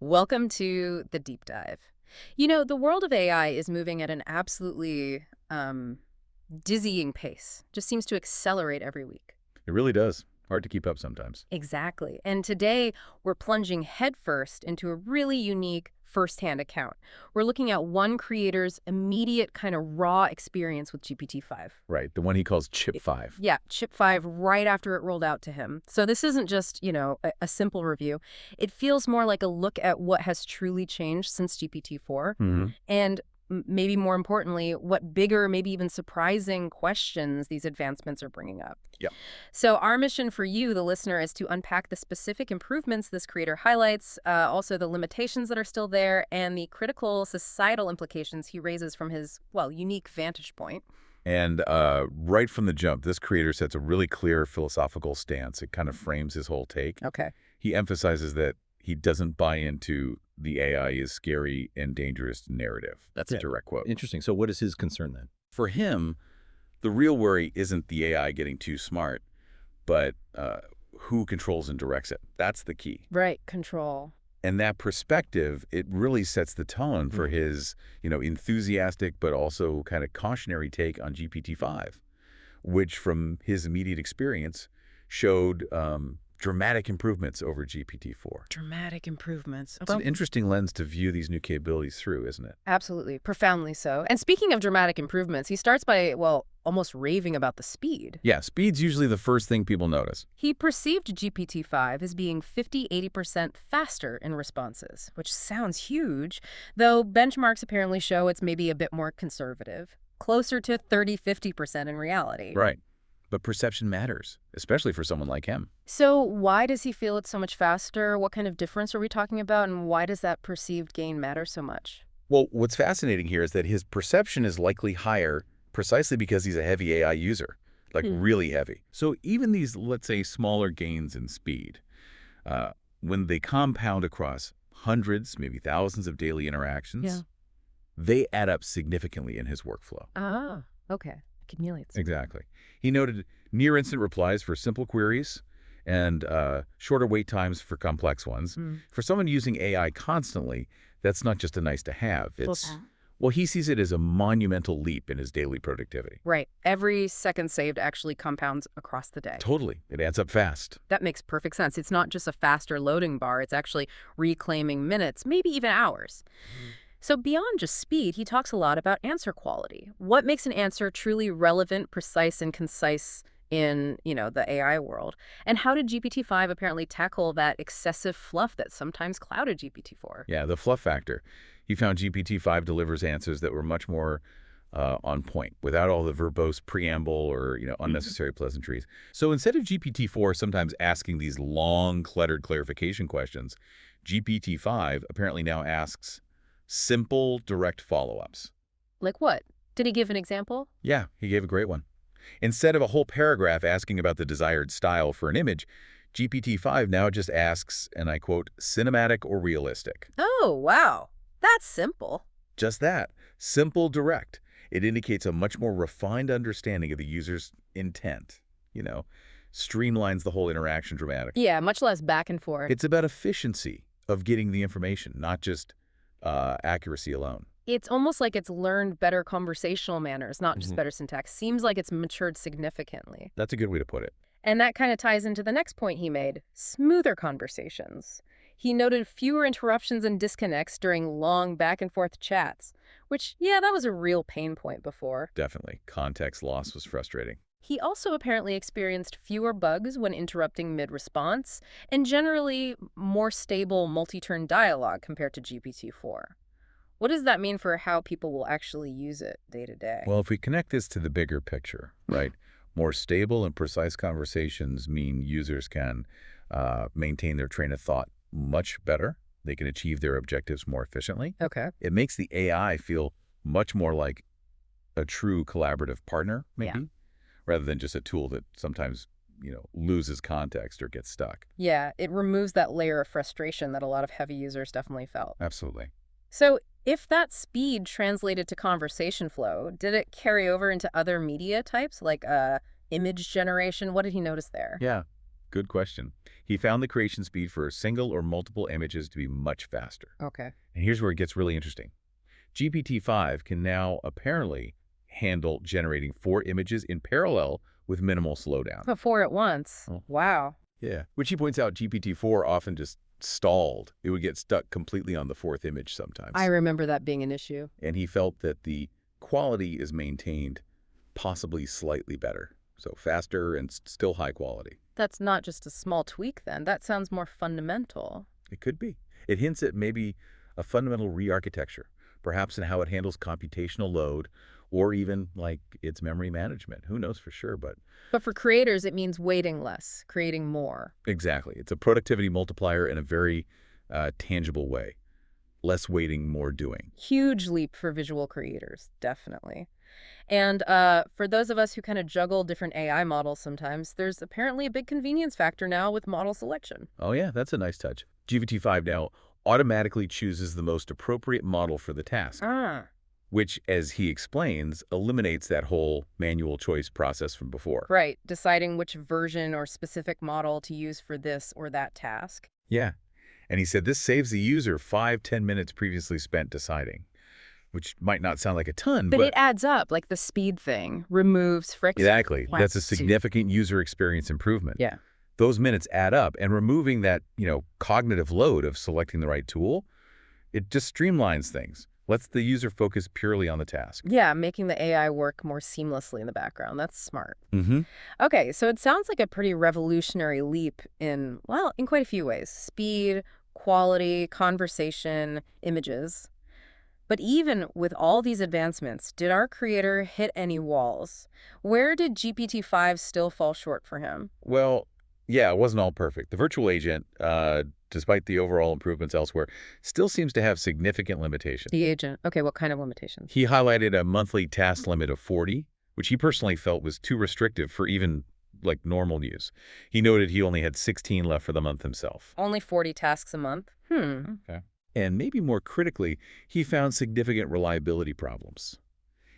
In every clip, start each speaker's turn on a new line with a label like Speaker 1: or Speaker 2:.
Speaker 1: Welcome to the deep dive. The world of AI is moving at an absolutely dizzying pace. Just seems to accelerate every week.
Speaker 2: It really does. Hard to keep up sometimes.
Speaker 1: Exactly. And today we're plunging headfirst into a really unique firsthand account. We're looking at one creator's immediate kind of raw experience with GPT-5.
Speaker 2: Right. The one he calls Chip 5.
Speaker 1: Yeah, Chip 5 right after it rolled out to him. So this isn't just, a simple review. It feels more like a look at what has truly changed since GPT-4
Speaker 2: hmm
Speaker 1: and maybe more importantly, what bigger, maybe even surprising questions these advancements are bringing up.
Speaker 2: Yep.
Speaker 1: So our mission for you, the listener, is to unpack the specific improvements this creator highlights, also the limitations that are still there, and the critical societal implications he raises from his, well, unique vantage point.
Speaker 2: And right from the jump, this creator sets a really clear philosophical stance. It kind of frames his whole take.
Speaker 1: Okay.
Speaker 2: He emphasizes that he doesn't buy into the AI is scary and dangerous narrative. That's a direct quote.
Speaker 3: Interesting. So what is his concern then?
Speaker 2: For him, the real worry isn't the AI getting too smart, but who controls and directs it. That's the key.
Speaker 1: Right, control.
Speaker 2: And that perspective, it really sets the tone for his, enthusiastic but also kind of cautionary take on GPT-5, which from his immediate experience showed dramatic improvements over GPT-4.
Speaker 1: Dramatic improvements.
Speaker 2: It's an interesting lens to view these new capabilities through, isn't it?
Speaker 1: Absolutely, profoundly so. And speaking of dramatic improvements, he starts by, well, almost raving about the speed.
Speaker 2: Yeah, speed's usually the first thing people notice.
Speaker 1: He perceived GPT-5 as being 50–80% faster in responses, which sounds huge, though benchmarks apparently show it's maybe a bit more conservative, closer to 30–50% in reality.
Speaker 2: Right. But perception matters, especially for someone like him.
Speaker 1: So why does he feel it's so much faster? What kind of difference are we talking about? And why does that perceived gain matter so much?
Speaker 2: Well, what's fascinating here is that his perception is likely higher precisely because he's a heavy AI user, like really heavy. So even these, let's say, smaller gains in speed, when they compound across hundreds, maybe thousands of daily interactions, they add up significantly in his workflow.
Speaker 1: Ah, okay. Accumulates.
Speaker 2: Exactly. He noted near-instant replies for simple queries and shorter wait times for complex ones. For someone using AI constantly, that's not just a nice-to-have. Well, he sees it as a monumental leap in his daily productivity.
Speaker 1: Right. Every second saved actually compounds across the day.
Speaker 2: Totally. It adds up fast.
Speaker 1: That makes perfect sense. It's not just a faster loading bar. It's actually reclaiming minutes, maybe even hours. So beyond just speed, he talks a lot about answer quality. What makes an answer truly relevant, precise, and concise in, the AI world? And how did GPT-5 apparently tackle that excessive fluff that sometimes clouded GPT-4?
Speaker 2: Yeah, the fluff factor. He found GPT-5 delivers answers that were much more on point, without all the verbose preamble or unnecessary pleasantries. So instead of GPT-4 sometimes asking these long, cluttered clarification questions, GPT-5 apparently now asks simple, direct follow-ups.
Speaker 1: Like what? Did he give an example?
Speaker 2: Yeah, he gave a great one. Instead of a whole paragraph asking about the desired style for an image, GPT-5 now just asks, and I quote, cinematic or realistic.
Speaker 1: Oh, wow. That's simple.
Speaker 2: Just that. Simple, direct. It indicates a much more refined understanding of the user's intent. Streamlines the whole interaction dramatically.
Speaker 1: Yeah, much less back and forth.
Speaker 2: It's about efficiency of getting the information, not just accuracy alone.
Speaker 1: It's almost like it's learned better conversational manners, not just better syntax. Seems like it's matured significantly.
Speaker 2: That's a good way to put it.
Speaker 1: And that kind of ties into the next point he made, smoother conversations. He noted fewer interruptions and disconnects during long back-and-forth chats, which, yeah, that was a real pain point before.
Speaker 2: Definitely. Context loss was frustrating.
Speaker 1: He also apparently experienced fewer bugs when interrupting mid-response, and generally more stable multi-turn dialogue compared to GPT-4. What does that mean for how people will actually use it day to day?
Speaker 2: Well, if we connect this to the bigger picture, right, more stable and precise conversations mean users can maintain their train of thought much better. They can achieve their objectives more efficiently.
Speaker 1: Okay.
Speaker 2: It makes the AI feel much more like a true collaborative partner, maybe, rather than just a tool that sometimes, loses context or gets stuck.
Speaker 1: Yeah, it removes that layer of frustration that a lot of heavy users definitely felt.
Speaker 2: Absolutely.
Speaker 1: So if that speed translated to conversation flow, did it carry over into other media types like image generation? What did he notice there?
Speaker 2: Yeah. Good question. He found the creation speed for single or multiple images to be much faster.
Speaker 1: Okay.
Speaker 2: And here's where it gets really interesting. GPT-5 can now apparently handle generating 4 images in parallel with minimal slowdown.
Speaker 1: But 4 at once.
Speaker 2: Oh.
Speaker 1: Wow.
Speaker 2: Yeah. Which he points out GPT-4 often just stalled. It would get stuck completely on the 4th image sometimes.
Speaker 1: I remember that being an issue.
Speaker 2: And he felt that the quality is maintained possibly slightly better. So faster and still high quality.
Speaker 1: That's not just a small tweak then. That sounds more fundamental.
Speaker 2: It could be. It hints at maybe a fundamental re-architecture, perhaps in how it handles computational load or even like its memory management. Who knows for sure, but
Speaker 1: But for creators, it means waiting less, creating more.
Speaker 2: exactly. It's a productivity multiplier in a very tangible way. Less waiting, more doing.
Speaker 1: Huge leap for visual creators, definitely. And for those of us who kind of juggle different AI models sometimes, there's apparently a big convenience factor now with model selection.
Speaker 2: Oh yeah, that's a nice touch. GPT-5 now automatically chooses the most appropriate model for the task,
Speaker 1: Ah.
Speaker 2: which, as he explains, eliminates that whole manual choice process from before.
Speaker 1: Right, deciding which version or specific model to use for this or that task.
Speaker 2: Yeah. And he said this saves the user 5–10 minutes previously spent deciding, which might not sound like a ton,
Speaker 1: But
Speaker 2: but
Speaker 1: it adds up, like the speed thing, removes friction.
Speaker 2: exactly.
Speaker 1: Wow.
Speaker 2: That's a significant user experience improvement.
Speaker 1: Yeah.
Speaker 2: Those minutes add up, and removing that, cognitive load of selecting the right tool, it just streamlines things, lets the user focus purely on the task.
Speaker 1: Yeah, making the AI work more seamlessly in the background. That's smart.
Speaker 2: Mm-hmm.
Speaker 1: Okay, so it sounds like a pretty revolutionary leap in, well, in quite a few ways. Speed, quality, conversation, images. But even with all these advancements, did our creator hit any walls? Where did GPT-5 still fall short for him?
Speaker 2: Well, yeah, it wasn't all perfect. The virtual agent, despite the overall improvements elsewhere, still seems to have significant limitations.
Speaker 1: The agent. Okay, what kind of limitations?
Speaker 2: He highlighted a monthly task limit of 40, which he personally felt was too restrictive for even like normal use. He noted he only had 16 left for the month himself.
Speaker 1: Only 40 tasks a month?
Speaker 2: Okay. And maybe more critically, he found significant reliability problems.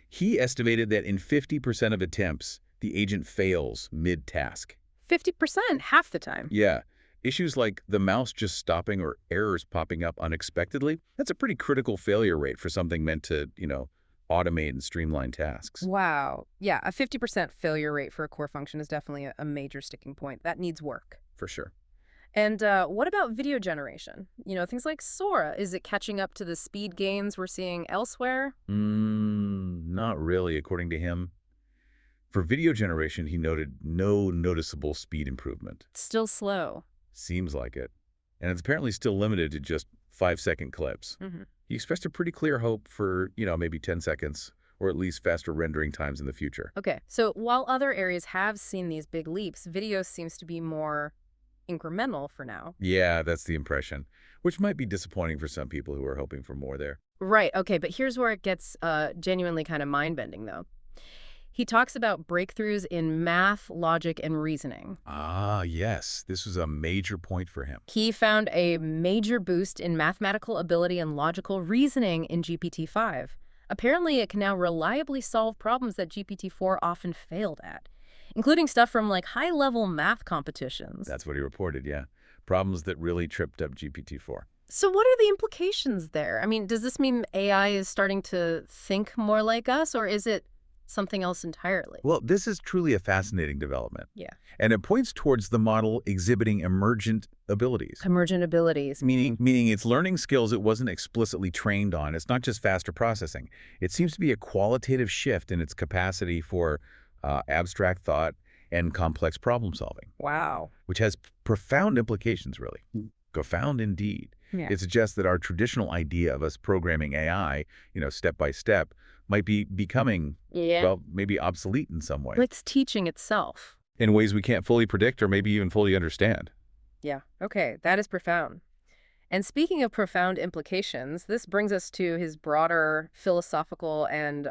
Speaker 2: He estimated that in 50% of attempts, the agent fails mid-task.
Speaker 1: 50%, half the time.
Speaker 2: Yeah. Issues like the mouse just stopping or errors popping up unexpectedly, that's a pretty critical failure rate for something meant to, automate and streamline tasks.
Speaker 1: Wow. Yeah, a 50% failure rate for a core function is definitely a major sticking point. That needs work.
Speaker 2: For sure.
Speaker 1: And what about video generation? Things like Sora. Is it catching up to the speed gains we're seeing elsewhere?
Speaker 2: Not really, according to him. For video generation, he noted no noticeable speed improvement.
Speaker 1: Still slow.
Speaker 2: Seems like it. And it's apparently still limited to just 5-second clips.
Speaker 1: Mm-hmm.
Speaker 2: He expressed a pretty clear hope for, maybe 10 seconds or at least faster rendering times in the future.
Speaker 1: Okay, so while other areas have seen these big leaps, video seems to be more incremental for now.
Speaker 2: Yeah, that's the impression, which might be disappointing for some people who are hoping for more there.
Speaker 1: Right, okay, but here's where it gets genuinely kind of mind-bending, though. He talks about breakthroughs in math, logic, and reasoning.
Speaker 2: Ah, yes. This was a major point for him.
Speaker 1: He found a major boost in mathematical ability and logical reasoning in GPT-5. Apparently, it can now reliably solve problems that GPT-4 often failed at, including stuff from like high-level math competitions.
Speaker 2: That's what he reported, yeah. Problems that really tripped up GPT-4.
Speaker 1: So what are the implications there? I mean, does this mean AI is starting to think more like us, or is it something else entirely?
Speaker 2: Well, this is truly a fascinating development.
Speaker 1: Yeah.
Speaker 2: And it points towards the model exhibiting emergent abilities.
Speaker 1: Emergent abilities.
Speaker 2: Meaning it's learning skills it wasn't explicitly trained on. It's not just faster processing. It seems to be a qualitative shift in its capacity for abstract thought and complex problem solving,
Speaker 1: Wow.
Speaker 2: which has profound implications, really. Profound indeed.
Speaker 1: Yeah.
Speaker 2: It suggests that our traditional idea of us programming AI, step by step, might be becoming, well, maybe obsolete in some way.
Speaker 1: It's teaching itself.
Speaker 2: In ways we can't fully predict or maybe even fully understand.
Speaker 1: Yeah. Okay, that is profound. And speaking of profound implications, this brings us to his broader philosophical and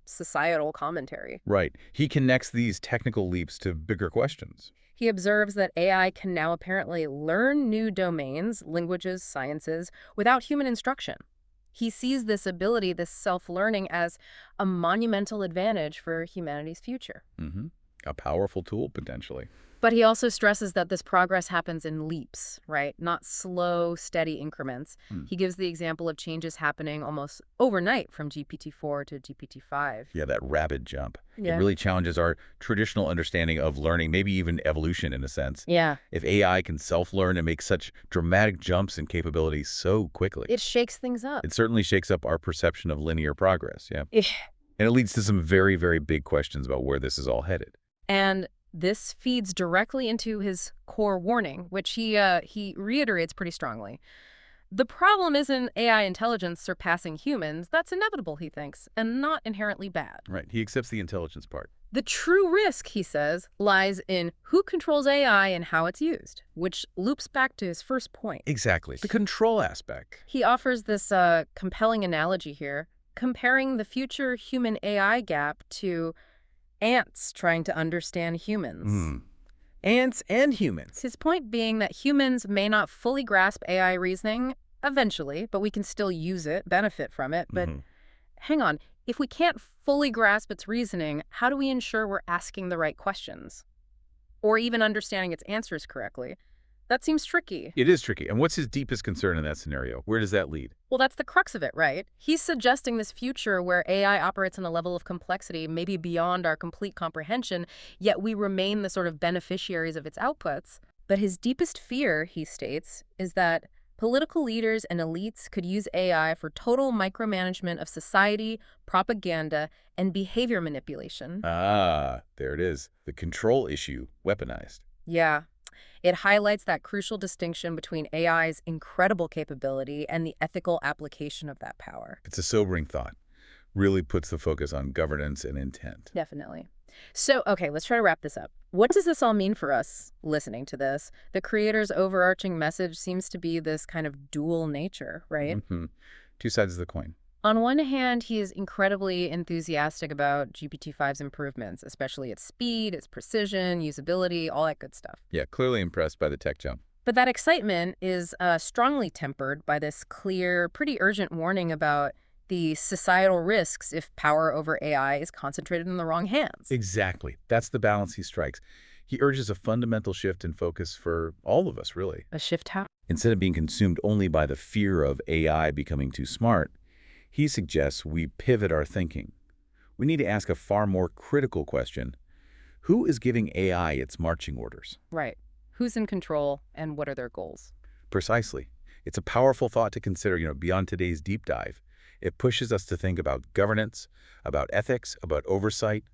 Speaker 1: societal commentary.
Speaker 2: Right. He connects these technical leaps to bigger questions.
Speaker 1: He observes that AI can now apparently learn new domains, languages, sciences, without human instruction. He sees this ability, this self-learning, as a monumental advantage for humanity's future.
Speaker 2: A powerful tool, potentially.
Speaker 1: But he also stresses that this progress happens in leaps, right? Not slow, steady increments.
Speaker 2: Hmm.
Speaker 1: He gives the example of changes happening almost overnight from GPT-4 to GPT-5.
Speaker 2: Yeah, that rapid jump. It
Speaker 1: Yeah.
Speaker 2: really challenges our traditional understanding of learning, maybe even evolution in a sense.
Speaker 1: Yeah.
Speaker 2: If AI can self-learn and make such dramatic jumps in capabilities so quickly,
Speaker 1: It shakes things up.
Speaker 2: it certainly shakes up our perception of linear progress, yeah.
Speaker 1: Eh.
Speaker 2: And it leads to some very, very big questions about where this is all headed.
Speaker 1: And this feeds directly into his core warning, which he reiterates pretty strongly. The problem isn't AI intelligence surpassing humans. That's inevitable, he thinks, and not inherently bad.
Speaker 2: Right, he accepts the intelligence part.
Speaker 1: The true risk, he says, lies in who controls AI and how it's used, which loops back to his first point.
Speaker 2: Exactly, the control aspect.
Speaker 1: He offers this compelling analogy here, comparing the future human-AI gap to ants trying to understand humans.
Speaker 2: Ants and humans.
Speaker 1: His point being that humans may not fully grasp AI reasoning eventually, but we can still use it, benefit from it. But hang on, if we can't fully grasp its reasoning, how do we ensure we're asking the right questions? Or even understanding its answers correctly? That seems tricky.
Speaker 2: It is tricky. And what's his deepest concern in that scenario? Where does that lead?
Speaker 1: Well, that's the crux of it, right? He's suggesting this future where AI operates on a level of complexity maybe beyond our complete comprehension, yet we remain the sort of beneficiaries of its outputs. But his deepest fear, he states, is that political leaders and elites could use AI for total micromanagement of society, propaganda, and behavior manipulation.
Speaker 2: Ah, there it is. The control issue weaponized.
Speaker 1: Yeah. It highlights that crucial distinction between AI's incredible capability and the ethical application of that power.
Speaker 2: It's a sobering thought. Really puts the focus on governance and intent.
Speaker 1: Definitely. So, okay, let's try to wrap this up. What does this all mean for us listening to this? The creator's overarching message seems to be this kind of dual nature, right?
Speaker 2: Two sides of the coin.
Speaker 1: On one hand, he is incredibly enthusiastic about GPT-5's improvements, especially its speed, its precision, usability, all that good stuff.
Speaker 2: Yeah, clearly impressed by the tech jump.
Speaker 1: But that excitement is strongly tempered by this clear, pretty urgent warning about the societal risks if power over AI is concentrated in the wrong hands.
Speaker 2: Exactly. That's the balance he strikes. He urges a fundamental shift in focus for all of us, really.
Speaker 1: A shift how?
Speaker 2: Instead of being consumed only by the fear of AI becoming too smart, he suggests we pivot our thinking. We need to ask a far more critical question. Who is giving AI its marching orders?
Speaker 1: Right. Who's in control and what are their goals?
Speaker 2: Precisely. It's a powerful thought to consider, beyond today's deep dive. It pushes us to think about governance, about ethics, about oversight,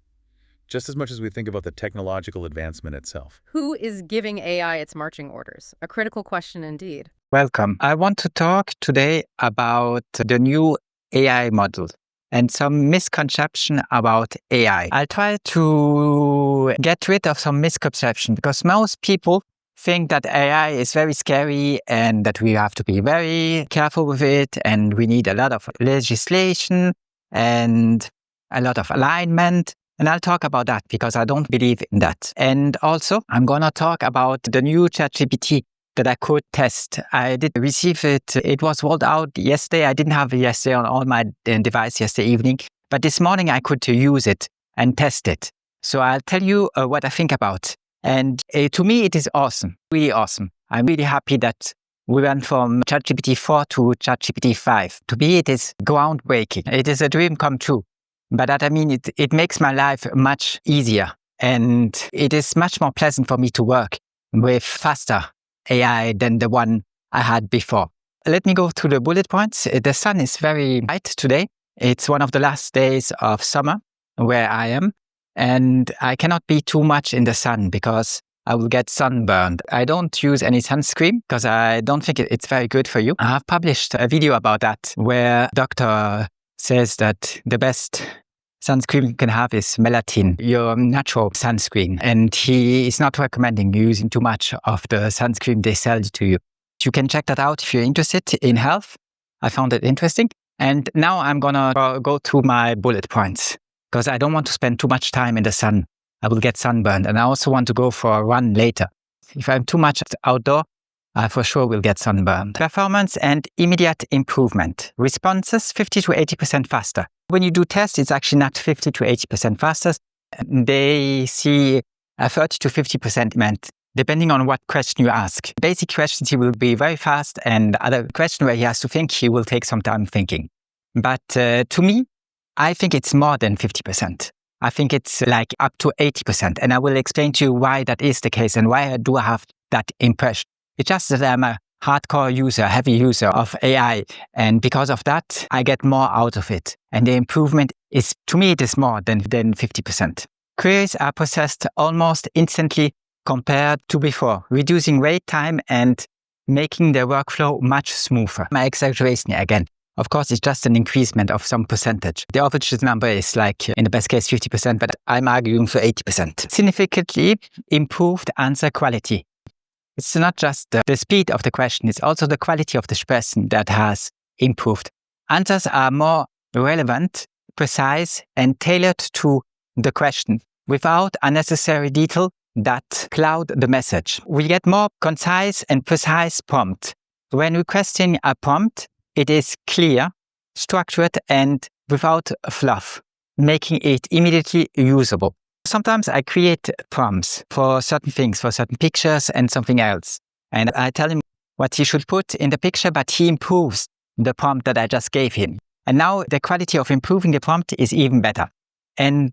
Speaker 2: just as much as we think about the technological advancement itself.
Speaker 1: Who is giving AI its marching orders? A critical question indeed.
Speaker 3: Welcome. I want to talk today about the new AI model and some misconception about AI. I'll try to get rid of some misconception because most people think that AI is very scary and that we have to be very careful with it and we need a lot of legislation and a lot of alignment. And I'll talk about that because I don't believe in that. And also, I'm going to talk about the new ChatGPT that I could test. I did receive it. It was rolled out yesterday. I didn't have it yesterday on all my device yesterday evening. But this morning I could use it and test it. So I'll tell you what I think about. And to me, it is awesome, really awesome. I'm really happy that we went from ChatGPT-4 to ChatGPT-5. To me, it is groundbreaking. It is a dream come true. But that, I mean, it makes my life much easier. And it is much more pleasant for me to work with faster AI than the one I had before. Let me go through the bullet points. The sun is very bright today. It's one of the last days of summer where I am. And I cannot be too much in the sun because I will get sunburned. I don't use any sunscreen because I don't think it's very good for you. I have published a video about that where doctor says that the best sunscreen you can have is melatonin, your natural sunscreen. And he is not recommending using too much of the sunscreen they sell to you. You can check that out if you're interested in health. I found it interesting. And now I'm going to go through my bullet points because I don't want to spend too much time in the sun. I will get sunburned. And I also want to go for a run later. If I'm too much outdoor, I for sure will get sunburned. Performance and immediate improvement. Responses 50 to 80% faster. When you do tests, it's actually not 50 to 80% faster. They see 30 to 50% meant, depending on what question you ask. Basic questions, he will be very fast, and other questions where he has to think, he will take some time thinking. But to me, I think it's more than 50%. I think it's like up to 80%. And I will explain to you why that is the case and why I do have that impression. It's just that I'm a hardcore user, heavy user of AI. And because of that, I get more out of it. And the improvement is, to me, it is more than 50%. Queries are processed almost instantly compared to before, reducing wait time and making the workflow much smoother. My exaggeration again. Of course, it's just an increasement of some percentage. The average number is like, in the best case, 50%, but I'm arguing for 80%. Significantly improved answer quality. It's not just the speed of the question, it's also the quality of the question that has improved. Answers are more relevant, precise, and tailored to the question without unnecessary detail that cloud the message. We get more concise and precise prompt. When requesting a prompt, it is clear, structured, and without fluff, making it immediately usable. Sometimes I create prompts for certain things, for certain pictures and something else. And I tell him what he should put in the picture, but he improves the prompt that I just gave him. And now the quality of improving the prompt is even better. And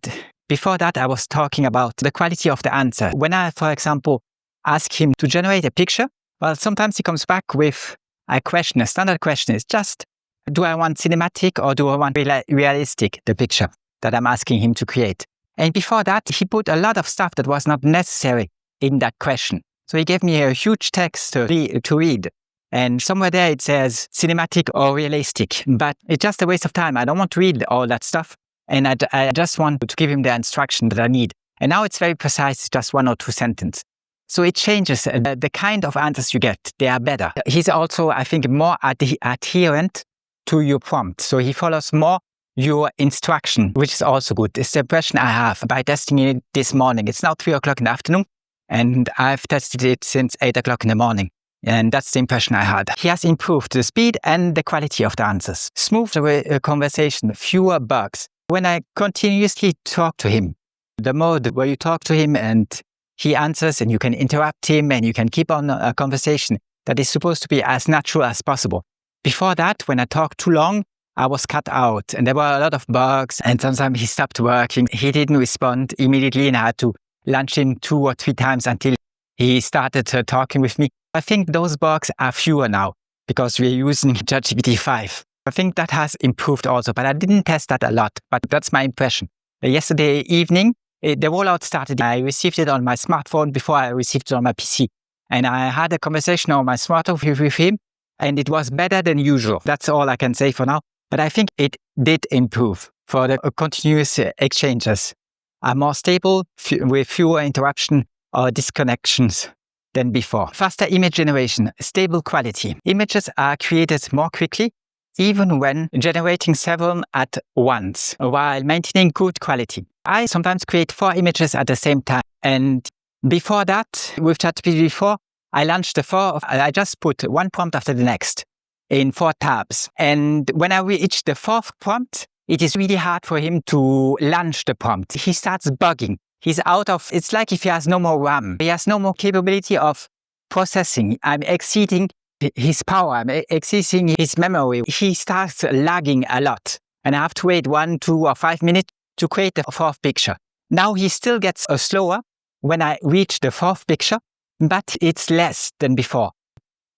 Speaker 3: before that, I was talking about the quality of the answer. When I, for example, ask him to generate a picture, well, sometimes he comes back with a question. A standard question is just, do I want cinematic or do I want realistic, the picture that I'm asking him to create? And before that, he put a lot of stuff that was not necessary in that question. So he gave me a huge text to read. And somewhere there it says cinematic or realistic, but it's just a waste of time. I don't want to read all that stuff. And I just want to give him the instruction that I need. And now it's very precise, just 1 or 2 sentences. So it changes the kind of answers you get. They are better. He's also, I think, more adherent to your prompt. So he follows more your instruction, which is also good. It's the impression I have by testing it this morning. It's now 3 o'clock in the afternoon, and I've tested it since 8 o'clock in the morning. And that's the impression I had. He has improved the speed and the quality of the answers. Smooth conversation, fewer bugs. When I continuously talk to him, the mode where you talk to him and he answers and you can interrupt him and you can keep on a conversation that is supposed to be as natural as possible. Before that, when I talked too long, I was cut out and there were a lot of bugs and sometimes he stopped working. He didn't respond immediately and I had to lunch him 2 or 3 times until he started talking with me. I think those bugs are fewer now because we're using GPT-5. I think that has improved also, but I didn't test that a lot, but that's my impression. Yesterday evening, the rollout started. I received it on my smartphone before I received it on my PC. And I had a conversation on my smartphone with him, and it was better than usual. That's all I can say for now. But I think it did improve for the continuous exchanges. Are more stable with fewer interruptions or disconnections than before. Faster image generation, stable quality. Images are created more quickly, even when generating several at once, while maintaining good quality. I sometimes create 4 images at the same time. And before that, with GPT-4, I launched the 4. I just put one prompt after the next in 4 tabs. And when I reach the 4th prompt, it is really hard for him to launch the prompt. He starts bugging. He's out of, it's like if he has no more RAM. He has no more capability of processing. I'm exceeding his power, I'm exceeding his memory. He starts lagging a lot. And I have to wait 1, 2, or 5 minutes to create the 4th picture. Now he still gets slower when I reach the 4th picture, but it's less than before.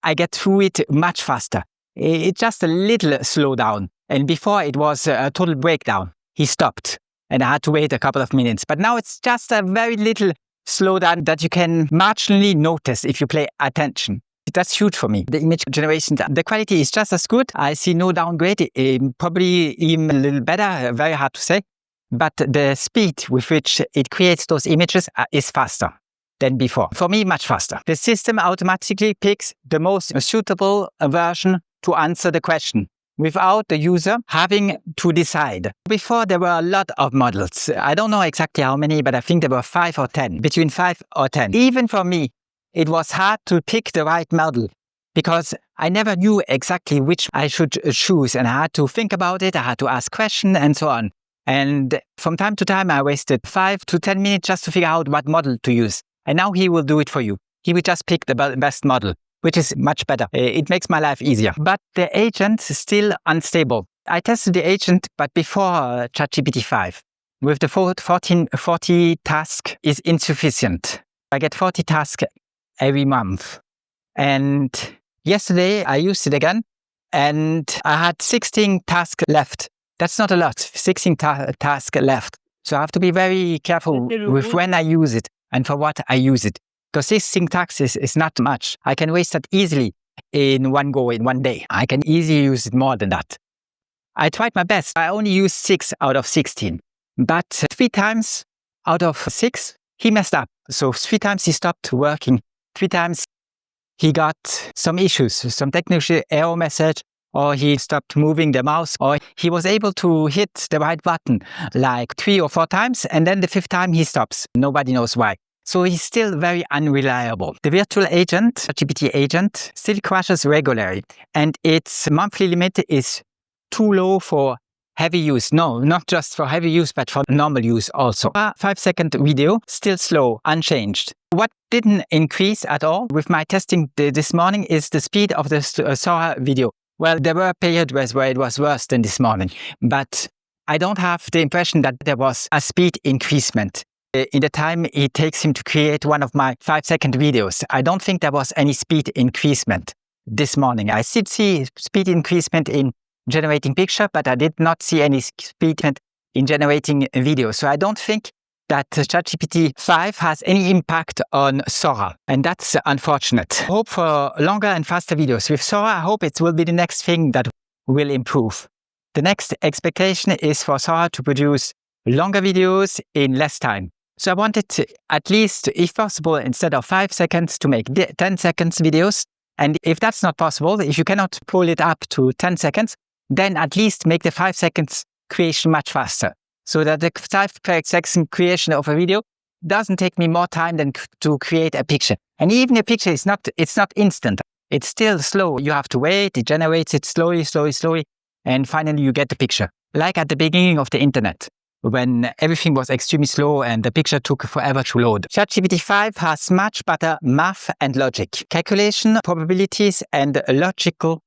Speaker 3: I get through it much faster. It's just a little slowdown. And before it was a total breakdown. He stopped and I had to wait a couple of minutes. But now it's just a very little slowdown that you can marginally notice if you pay attention. That's huge for me. The image generation, the quality is just as good. I see no downgrade, probably even a little better, very hard to say. But the speed with which it creates those images is faster than before. For me, much faster. The system automatically picks the most suitable version to answer the question without the user having to decide. Before, there were a lot of models. I don't know exactly how many, but I think there were 5 or 10, between 5 or 10. Even for me, it was hard to pick the right model because I never knew exactly which I should choose and I had to think about it. I had to ask questions and so on. And from time to time, I wasted 5 to 10 minutes just to figure out what model to use. And now he will do it for you. He will just pick the best model, which is much better. It makes my life easier. But the agent is still unstable. I tested the agent, but before ChatGPT-5. With the 40 task is insufficient. I get 40 tasks every month. And yesterday I used it again and I had 16 tasks left. That's not a lot, 16 tasks left. So I have to be very careful with when I use it and for what I use it. Because 16 tasks is not much. I can waste that easily in one go, in one day. I can easily use it more than that. I tried my best. I only used 6 out of 16. But 3 times out of 6, he messed up. So 3 times he stopped working. 3 times he got some issues, some technical error message, or he stopped moving the mouse, or he was able to hit the right button like 3 or 4 times, and then the 5th time he stops. Nobody knows why. So he's still very unreliable. The virtual agent, GPT agent, still crashes regularly, and its monthly limit is too low for heavy use. No, not just for heavy use, but for normal use also. A 5-second video, still slow, unchanged. What didn't increase at all with my testing this morning is the speed of the Sora video. Well, there were periods where it was worse than this morning, but I don't have the impression that there was a speed increasement. In the time it takes him to create one of my 5-second videos, I don't think there was any speed increasement this morning. I did see speed increasement in generating picture, but I did not see any speed in generating video. So I don't think that ChatGPT-5 has any impact on Sora, and that's unfortunate. I hope for longer and faster videos. With Sora, I hope it will be the next thing that will improve. The next expectation is for Sora to produce longer videos in less time. So I wanted to, at least, if possible, instead of 5 seconds, to make 10 seconds videos. And if that's not possible, if you cannot pull it up to 10 seconds, then at least make the 5 seconds creation much faster. So that the 5-second creation of a video doesn't take me more time than to create a picture. And even a picture is not instant. It's still slow. You have to wait. It generates it slowly. And finally you get the picture. Like at the beginning of the internet, when everything was extremely slow and the picture took forever to load. ChatGPT-5 has much better math and logic. Calculation, probabilities, and logical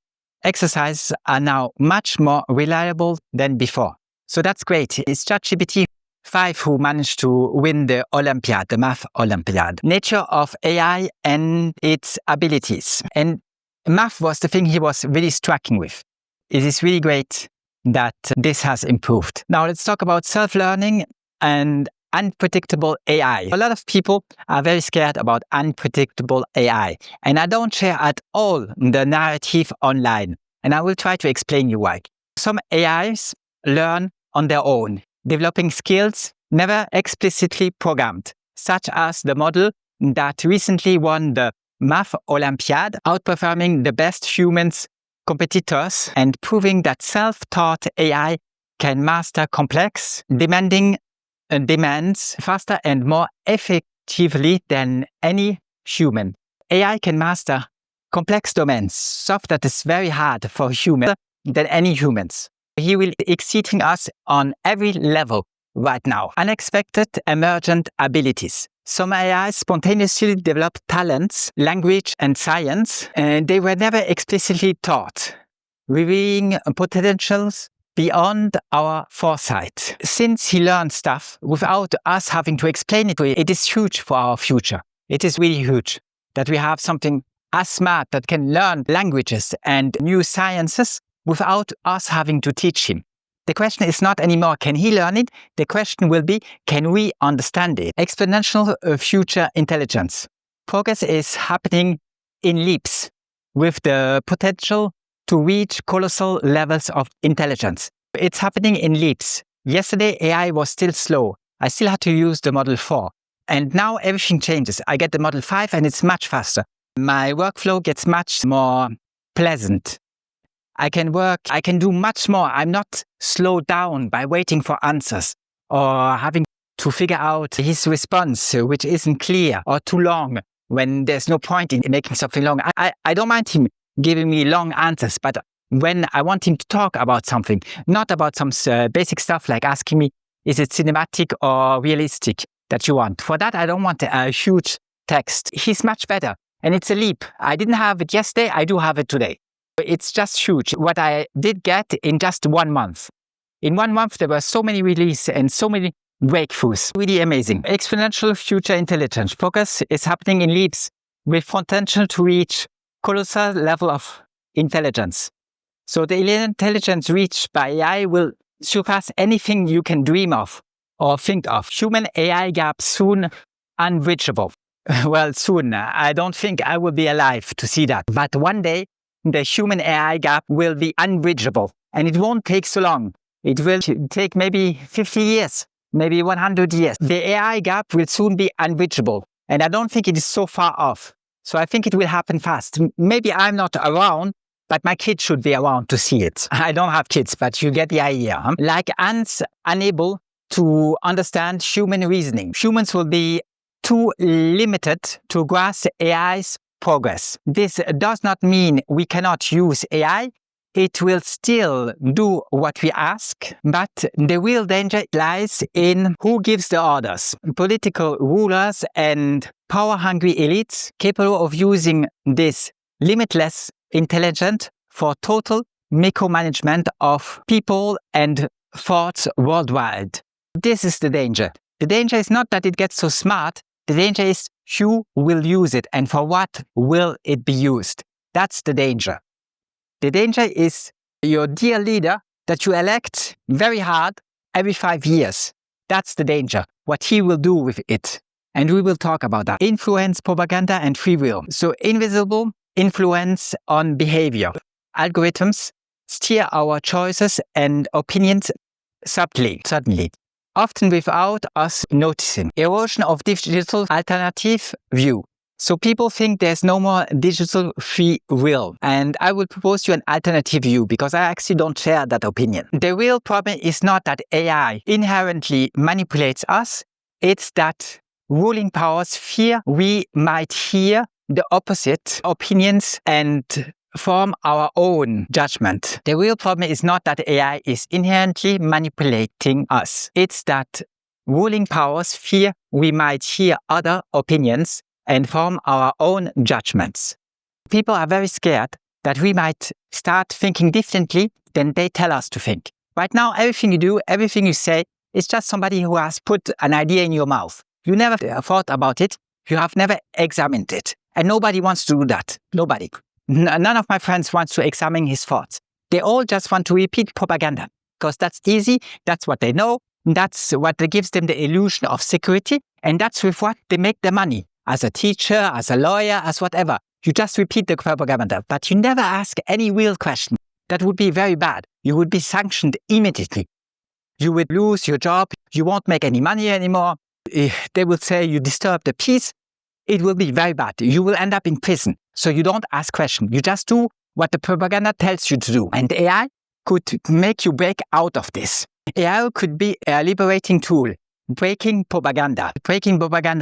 Speaker 3: exercises are now much more reliable than before. So that's great. It's ChatGPT-5 who managed to win the Olympiad, the math Olympiad. Nature of AI and its abilities. And math was the thing he was really striking with. It is really great that this has improved. Now let's talk about self-learning and unpredictable AI. A lot of people are very scared about unpredictable AI. And I don't share at all the narrative online. And I will try to explain you why. Some AIs learn on their own, developing skills never explicitly programmed, such as the model that recently won the Math Olympiad, outperforming the best humans competitors and proving that self-taught AI can master complex, demanding demands faster and more effectively than any human. AI can master complex domains, stuff that is very hard for humans than any humans. He will exceeding us on every level right now. Unexpected emergent abilities. Some AIs spontaneously develop talents, language, and science, and they were never explicitly taught, revealing potentials beyond our foresight. Since he learned stuff without us having to explain it to him, it is huge for our future. It is really huge that we have something as smart that can learn languages and new sciences without us having to teach him. The question is not anymore, can he learn it? The question will be, can we understand it? Exponential future intelligence. Progress is happening in leaps with the potential to reach colossal levels of intelligence. It's happening in leaps. Yesterday, AI was still slow. I still had to use the Model 4. And now everything changes. I get the Model 5 and it's much faster. My workflow gets much more pleasant. I can do much more. I'm not slowed down by waiting for answers or having to figure out his response, which isn't clear or too long when there's no point in making something long. I don't mind him giving me long answers, but when I want him to talk about something, not about some basic stuff like asking me, is it cinematic or realistic that you want? For that, I don't want a huge text. He's much better. And it's a leap. I didn't have it yesterday. I do have it today. It's just huge. What I did get in just 1 month. In 1 month, there were so many releases and so many breakthroughs. Really amazing. Exponential future intelligence. Progress is happening in leaps with potential to reach colossal level of intelligence. So the intelligence reached by AI will surpass anything you can dream of or think of. Human AI gap soon unbridgeable. Well, soon. I don't think I will be alive to see that. But one day, the human AI gap will be unbridgeable. And it won't take so long. It will take maybe 50 years, maybe 100 years. The AI gap will soon be unbridgeable. And I don't think it is so far off. So I think it will happen fast. Maybe I'm not around, but my kids should be around to see it. I don't have kids, but you get the idea. Huh? Like ants unable to understand human reasoning. Humans will be too limited to grasp AI's progress. This does not mean we cannot use AI. It will still do what we ask, but the real danger lies in who gives the orders. Political rulers and power-hungry elites capable of using this limitless intelligence for total micromanagement of people and thoughts worldwide. This is the danger. The danger is not that it gets so smart. The danger is who will use it and for what will it be used. That's the danger. The danger is your dear leader that you elect very hard every 5 years. That's the danger, what he will do with it. And we will talk about that. Influence, propaganda, and free will. So invisible influence on behavior. Algorithms steer our choices and opinions subtly, suddenly, often without us noticing. Erosion of digital alternative view. So people think there's no more digital free will. And I will propose you an alternative view because I actually don't share that opinion. The real problem is not that AI inherently manipulates us. It's that ruling powers fear we might hear the opposite opinions and form our own judgment. The real problem is not that AI is inherently manipulating us. It's that ruling powers fear we might hear other opinions and form our own judgments. People are very scared that we might start thinking differently than they tell us to think. Right now, everything you do, everything you say, is just somebody who has put an idea in your mouth. You never thought about it. You have never examined it. And nobody wants to do that. Nobody. None of my friends wants to examine his thoughts. They all just want to repeat propaganda because that's easy. That's what they know. That's what gives them the illusion of security. And that's with what they make their money. As a teacher, as a lawyer, as whatever. You just repeat the propaganda, but you never ask any real question. That would be very bad. You would be sanctioned immediately. You would lose your job. You won't make any money anymore. They will say you disturb the peace. It will be very bad. You will end up in prison. So you don't ask questions. You just do what the propaganda tells you to do. And AI could make you break out of this. AI could be a liberating tool, breaking propaganda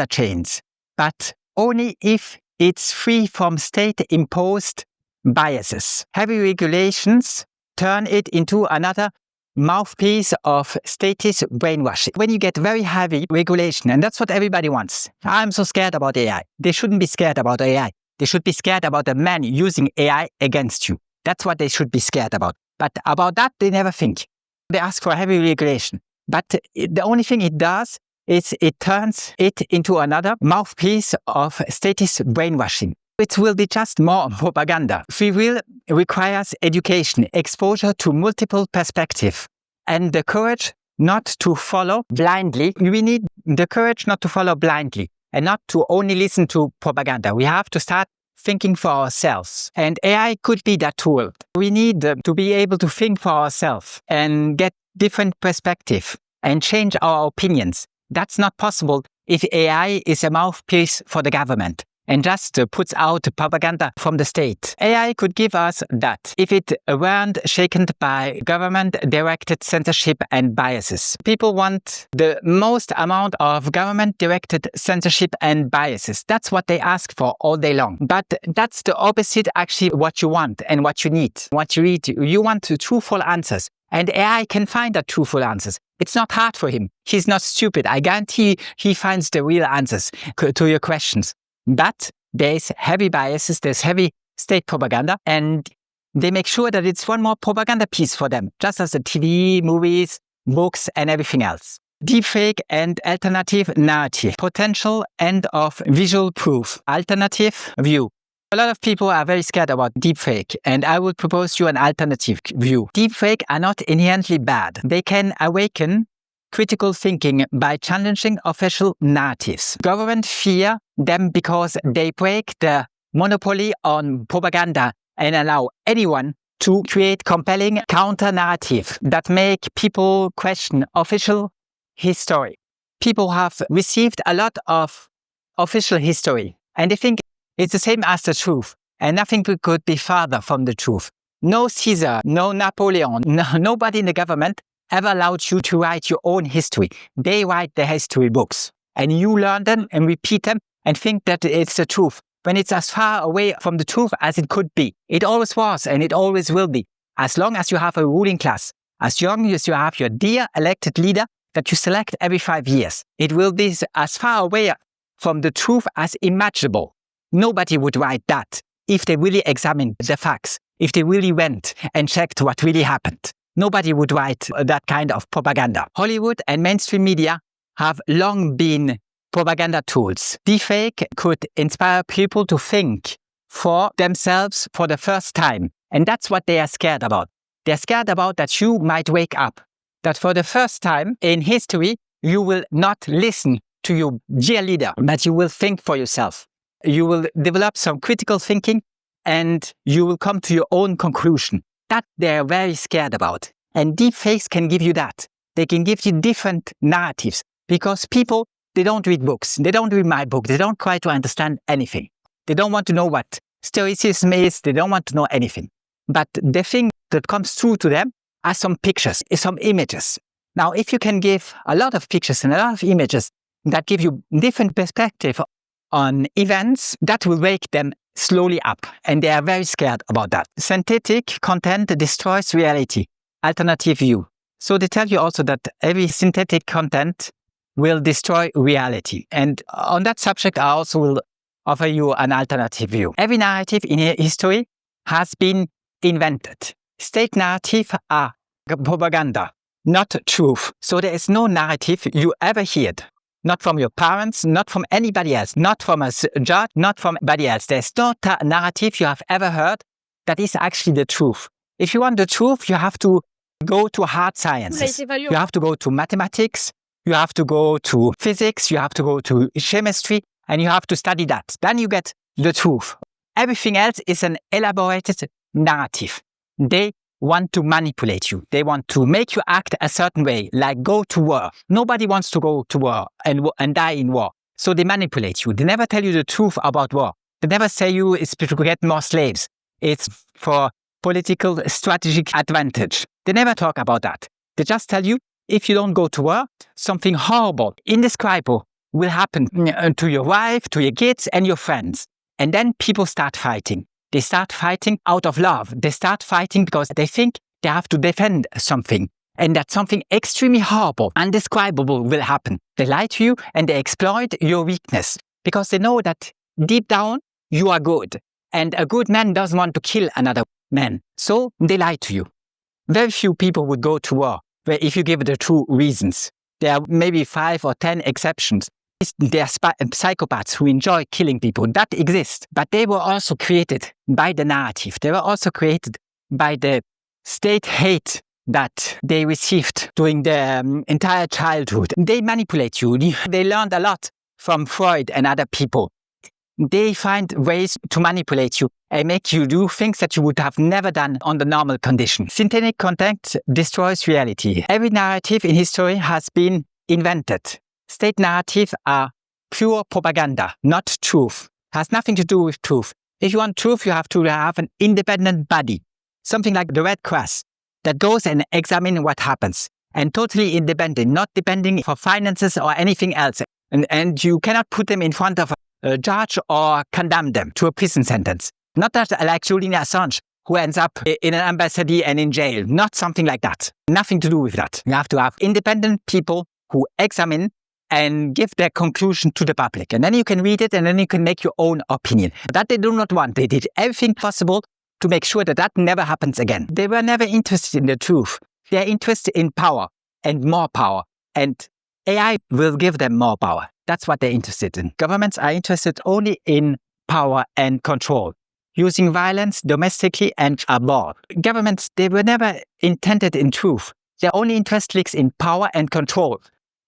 Speaker 3: chains. But only if it's free from state-imposed biases. Heavy regulations turn it into another mouthpiece of statist brainwashing. When you get very heavy regulation, and that's what everybody wants. I'm so scared about AI. They shouldn't be scared about AI. They should be scared about the man using AI against you. That's what they should be scared about. But about that, they never think. They ask for heavy regulation. But the only thing it does is it turns it into another mouthpiece of statist brainwashing. It will be just more propaganda. Free will requires education, exposure to multiple perspectives, and the courage not to follow blindly. We need the courage not to follow blindly and not to only listen to propaganda. We have to start thinking for ourselves. And AI could be that tool. We need to be able to think for ourselves and get different perspectives and change our opinions. That's not possible if AI is a mouthpiece for the government. and just puts out propaganda from the state. AI could give us that if it weren't shaken by government-directed censorship and biases. People want the most amount of government-directed censorship and biases. That's what they ask for all day long. But that's the opposite actually what you want and what you need. What you need, you want truthful answers. And AI can find the truthful answers. It's not hard for him. He's not stupid. I guarantee he finds the real answers to your questions. But there's heavy biases, there's heavy state propaganda, and they make sure that it's one more propaganda piece for them, just as the TV, movies, books, and everything else. Deepfake and alternative narrative. Potential end of visual proof. Alternative view. A lot of people are very scared about deepfake, and I would propose you an alternative view. Deepfake are not inherently bad. They can awaken critical thinking by challenging official narratives. Government fear them because they break the monopoly on propaganda and allow anyone to create compelling counter-narrative that make people question official history. People have received a lot of official history, and they think it's the same as the truth, and nothing could be farther from the truth. No Caesar, no Napoleon, nobody in the government ever allowed you to write your own history. They write the history books, and you learn them and repeat them and think that it's the truth, when it's as far away from the truth as it could be. It always was, and it always will be, as long as you have a ruling class, as long as you have your dear elected leader that you select every 5 years. It will be as far away from the truth as imaginable. Nobody would write that if they really examined the facts, if they really went and checked what really happened. Nobody would write that kind of propaganda. Hollywood and mainstream media have long been propaganda tools. Deepfake could inspire people to think for themselves for the first time. And that's what they are scared about. They're scared about that you might wake up, that for the first time in history, you will not listen to your dear leader, but you will think for yourself. You will develop some critical thinking and you will come to your own conclusion. That they're very scared about. And deepfakes can give you that. They can give you different narratives because people, they don't read books. They don't read my book. They don't try to understand anything. They don't want to know what stoicism is. They don't want to know anything. But the thing that comes through to them are some pictures, some images. Now, if you can give a lot of pictures and a lot of images that give you different perspective on events, that will wake them slowly up. And they are very scared about that. Synthetic content destroys reality. Alternative view. So they tell you also that every synthetic content will destroy reality. And on that subject, I also will offer you an alternative view. Every narrative in history has been invented. State narrative are propaganda, not truth. So there is no narrative you ever heard. Not from your parents, not from anybody else, not from a judge, not from anybody else. There's no narrative you have ever heard that is actually the truth. If you want the truth, you have to go to hard sciences. You have to go to mathematics, you have to go to physics, you have to go to chemistry, and you have to study that. Then you get the truth. Everything else is an elaborated narrative. They want to manipulate you. They want to make you act a certain way, like go to war. Nobody wants to go to war and die in war. So they manipulate you. They never tell you the truth about war. They never say you it's to get more slaves. It's for political strategic advantage. They never talk about that. They just tell you, if you don't go to war, something horrible, indescribable will happen to your wife, to your kids, and your friends. And then people start fighting. They start fighting out of love. They start fighting because they think they have to defend something. And that something extremely horrible, indescribable will happen. They lie to you and they exploit your weakness. Because they know that deep down, you are good. And a good man doesn't want to kill another man. So they lie to you. Very few people would go to war where if you give the true reasons. There are maybe 5 or 10 exceptions. There are psychopaths who enjoy killing people. That exists. But they were also created by the narrative. They were also created by the state hate that they received during their entire childhood. They manipulate you. They learned a lot from Freud and other people. They find ways to manipulate you and make you do things that you would have never done on the normal condition. Synthetic content destroys reality. Every narrative in history has been invented. State narratives are pure propaganda, not truth. has nothing to do with truth. If you want truth, you have to have an independent body, something like the Red Cross, that goes and examines what happens, and totally independent, not depending for finances or anything else. And you cannot put them in front of a judge or condemn them to a prison sentence. Not that like Julian Assange, who ends up in an embassy and in jail. Not something like that. Nothing to do with that. You have to have independent people who examine and give their conclusion to the public. And then you can read it and then you can make your own opinion. That they do not want. They did everything possible to make sure that that never happens again. They were never interested in the truth. They're interested in power and more power. And AI will give them more power. That's what they're interested in. Governments are interested only in power and control, using violence domestically and abroad. Governments, they were never intended in truth. Their only interest lies in power and control.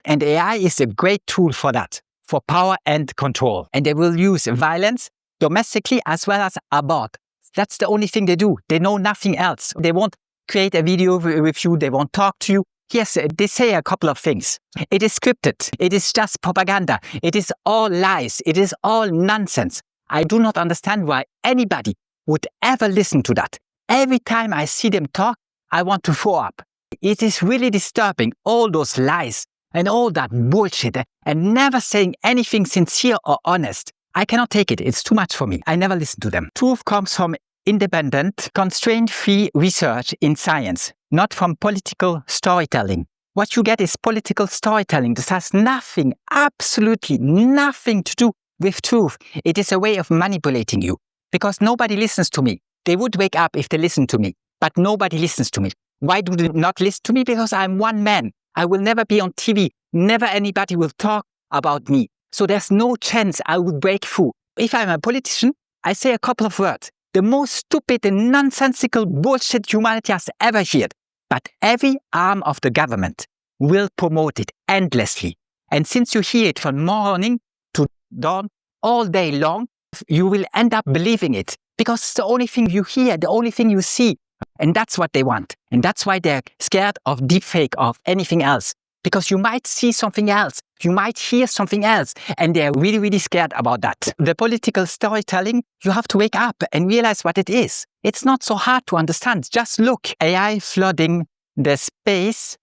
Speaker 3: And AI is a great tool for that, for power and control. And they will use violence domestically as well as abroad. That's the only thing they do. They know nothing else. They won't create a video with you. They won't talk to you. Yes, they say a couple of things. It is scripted. It is just propaganda. It is all lies. It is all nonsense. I do not understand why anybody would ever listen to that. Every time I see them talk, I want to throw up. It is really disturbing, all those lies and all that bullshit and never saying anything sincere or honest. I cannot take it. It's too much for me. I never listen to them. Truth comes from independent, constraint-free research in science, not from political storytelling. What you get is political storytelling. This has nothing, absolutely nothing to do with truth. It is a way of manipulating you because nobody listens to me. They would wake up if they listened to me, but nobody listens to me. Why do they not listen to me? Because I'm one man. I will never be on TV. Never anybody will talk about me. So there's no chance I will break through. If I'm a politician, I say a couple of words. The most stupid and nonsensical bullshit humanity has ever heard. But every arm of the government will promote it endlessly. And since you hear it from morning to dawn, all day long, you will end up believing it. Because it's the only thing you hear, the only thing you see. And that's what they want. And that's why they're scared of deepfake, of anything else. Because you might see something else. You might hear something else. And they're really, really scared about that. The political storytelling, you have to wake up and realize what it is. It's not so hard to understand. Just look. AI flooding the space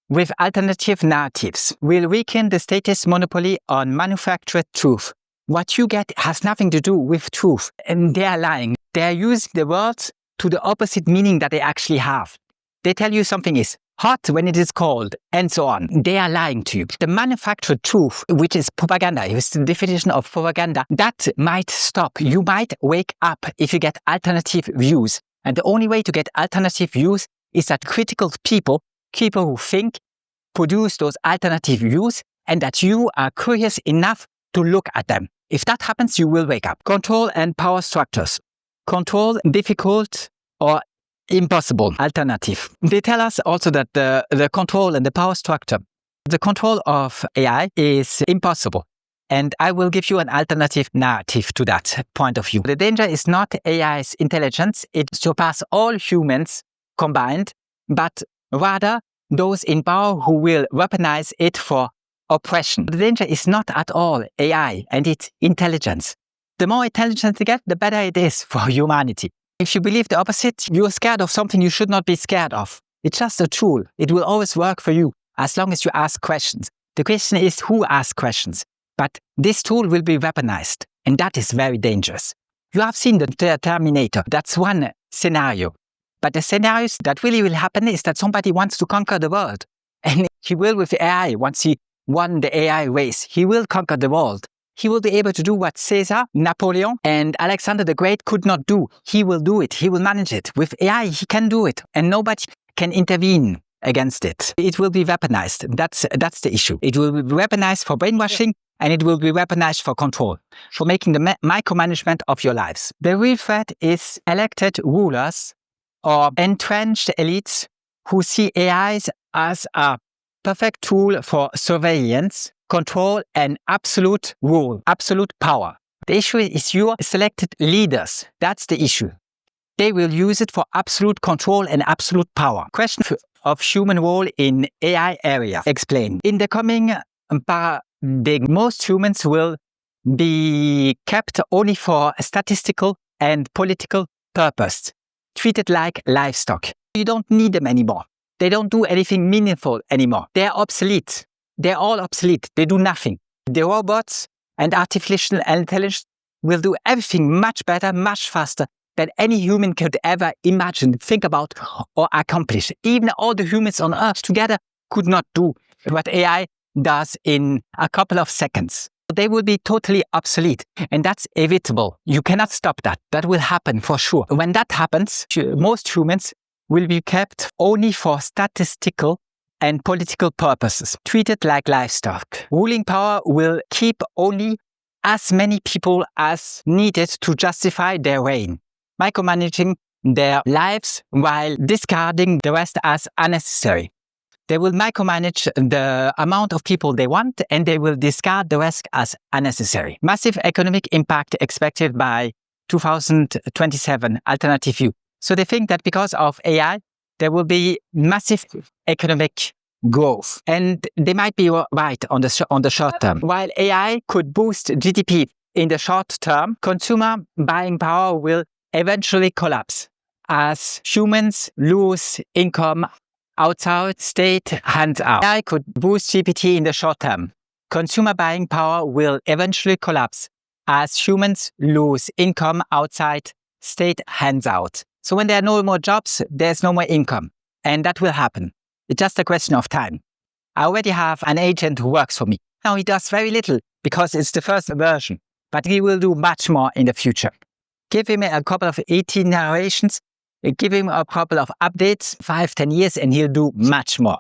Speaker 3: with alternative narratives will weaken the status monopoly on manufactured truth. What you get has nothing to do with truth. And they are lying. They are using the words to the opposite meaning that they actually have. They tell you something is hot when it is cold, and so on. They are lying to you. The manufactured truth, which is propaganda, is the definition of propaganda, that might stop. You might wake up if you get alternative views. And the only way to get alternative views is that critical people who think, produce those alternative views, and that you are curious enough to look at them. If that happens, you will wake up. Control and power structures. Control, difficult or impossible alternative. They tell us also that the control and the power structure, the control of AI is impossible. And I will give you an alternative narrative to that point of view. The danger is not AI's intelligence. It surpasses all humans combined, but rather those in power who will weaponize it for oppression. The danger is not at all AI and its intelligence. The more intelligence you get, the better it is for humanity. If you believe the opposite, you're scared of something you should not be scared of. It's just a tool. It will always work for you as long as you ask questions. The question is who asks questions. But this tool will be weaponized, and that is very dangerous. You have seen the Terminator. That's one scenario. But the scenarios that really will happen is that somebody wants to conquer the world. And he will with AI. Once he won the AI race, he will conquer the world. He will be able to do what Caesar, Napoleon, and Alexander the Great could not do. He will do it. He will manage it. With AI, he can do it. And nobody can intervene against it. It will be weaponized. That's the issue. It will be weaponized for brainwashing, and it will be weaponized for control, for making the micromanagement of your lives. The real threat is elected rulers or entrenched elites who see AIs as a perfect tool for surveillance, control, and absolute rule, absolute power. The issue is your selected leaders. That's the issue. They will use it for absolute control and absolute power. Question of human role in AI area. Explain. In the coming paradigm, most humans will be kept only for statistical and political purpose, treated like livestock. You don't need them anymore. They don't do anything meaningful anymore. They're obsolete. They're all obsolete. They do nothing. The robots and artificial intelligence will do everything much better, much faster than any human could ever imagine, think about, or accomplish. Even all the humans on Earth together could not do what AI does in a couple of seconds. They will be totally obsolete, and that's inevitable. You cannot stop that. That will happen for sure. When that happens, most humans will be kept only for statistical and political purposes, treated like livestock. Ruling power will keep only as many people as needed to justify their reign, micromanaging their lives while discarding the rest as unnecessary. They will micromanage the amount of people they want, and they will discard the rest as unnecessary. Massive economic impact expected by 2027, alternative view. So they think that because of AI, there will be massive economic growth. And they might be right on the short term. While AI could boost GDP in the short term, consumer buying power will eventually collapse as humans lose income outside state hands out. AI could boost GPT in the short term. Consumer buying power will eventually collapse as humans lose income outside state hands out. So when there are no more jobs, there's no more income. And that will happen. It's just a question of time. I already have an agent who works for me. Now he does very little because it's the first version, but he will do much more in the future. Give him a couple of 18 narrations, give him a couple of updates, 5-10 years, and he'll do much more.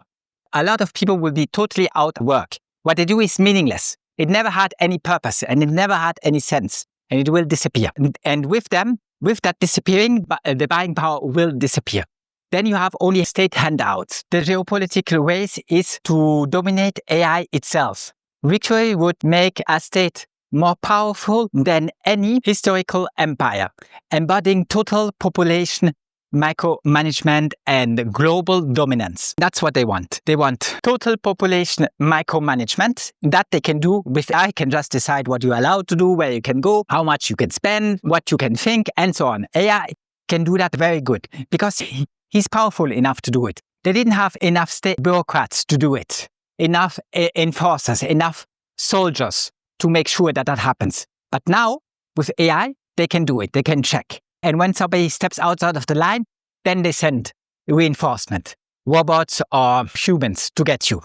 Speaker 3: A lot of people will be totally out of work. What they do is meaningless. It never had any purpose and it never had any sense, and it will disappear. And with that disappearing, the buying power will disappear. Then you have only state handouts. The geopolitical race is to dominate AI itself. Victory would make a state more powerful than any historical empire, embodying total population micromanagement and global dominance. That's what they want. They want total population micromanagement that they can do with AI. Can just decide what you're allowed to do, where you can go, how much you can spend, what you can think, and so on. AI can do that very good because he's powerful enough to do it. They didn't have enough state bureaucrats to do it, enough enforcers, enough soldiers to make sure that that happens. But now, with AI, they can do it. They can check. And when somebody steps outside of the line, then they send reinforcement, robots or humans to get you.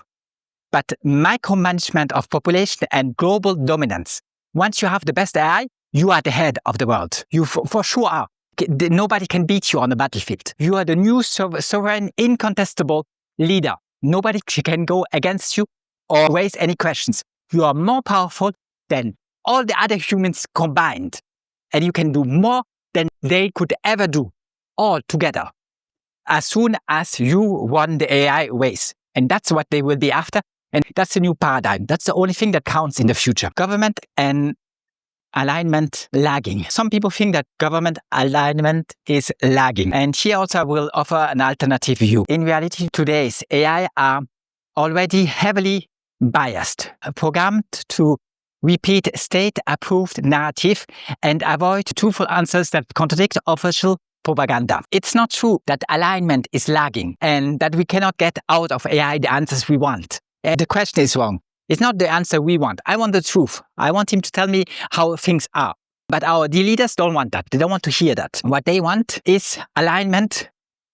Speaker 3: But micromanagement of population and global dominance, once you have the best AI, you are the head of the world. You for sure are. Nobody can beat you on the battlefield. You are the new sovereign, incontestable leader. Nobody can go against you or raise any questions. You are more powerful than all the other humans combined. And you can do more than they could ever do, all together, as soon as you won the AI race. And that's what they will be after. And that's a new paradigm. That's the only thing that counts in the future. Government and alignment lagging. Some people think that government alignment is lagging. And here also I will offer an alternative view. In reality, today's AI are already heavily biased, programmed to repeat state-approved narrative and avoid truthful answers that contradict official propaganda. It's not true that alignment is lagging and that we cannot get out of AI the answers we want. The question is wrong. It's not the answer we want. I want the truth. I want him to tell me how things are. But our leaders don't want that. They don't want to hear that. What they want is alignment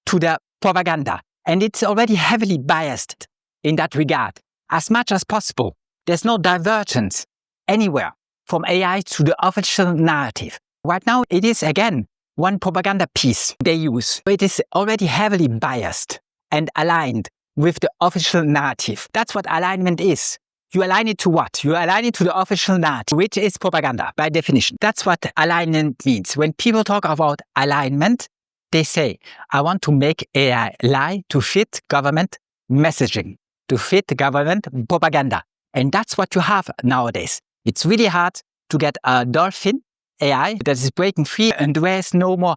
Speaker 3: to the propaganda. And it's already heavily biased in that regard. As much as possible, there's no divergence anywhere from AI to the official narrative. Right now, it is again one propaganda piece they use. It is already heavily biased and aligned with the official narrative. That's what alignment is. You align it to what? You align it to the official narrative, which is propaganda by definition. That's what alignment means. When people talk about alignment, they say, I want to make AI lie to fit government messaging, to fit government propaganda. And that's what you have nowadays. It's really hard to get a dolphin AI that is breaking free and there's no more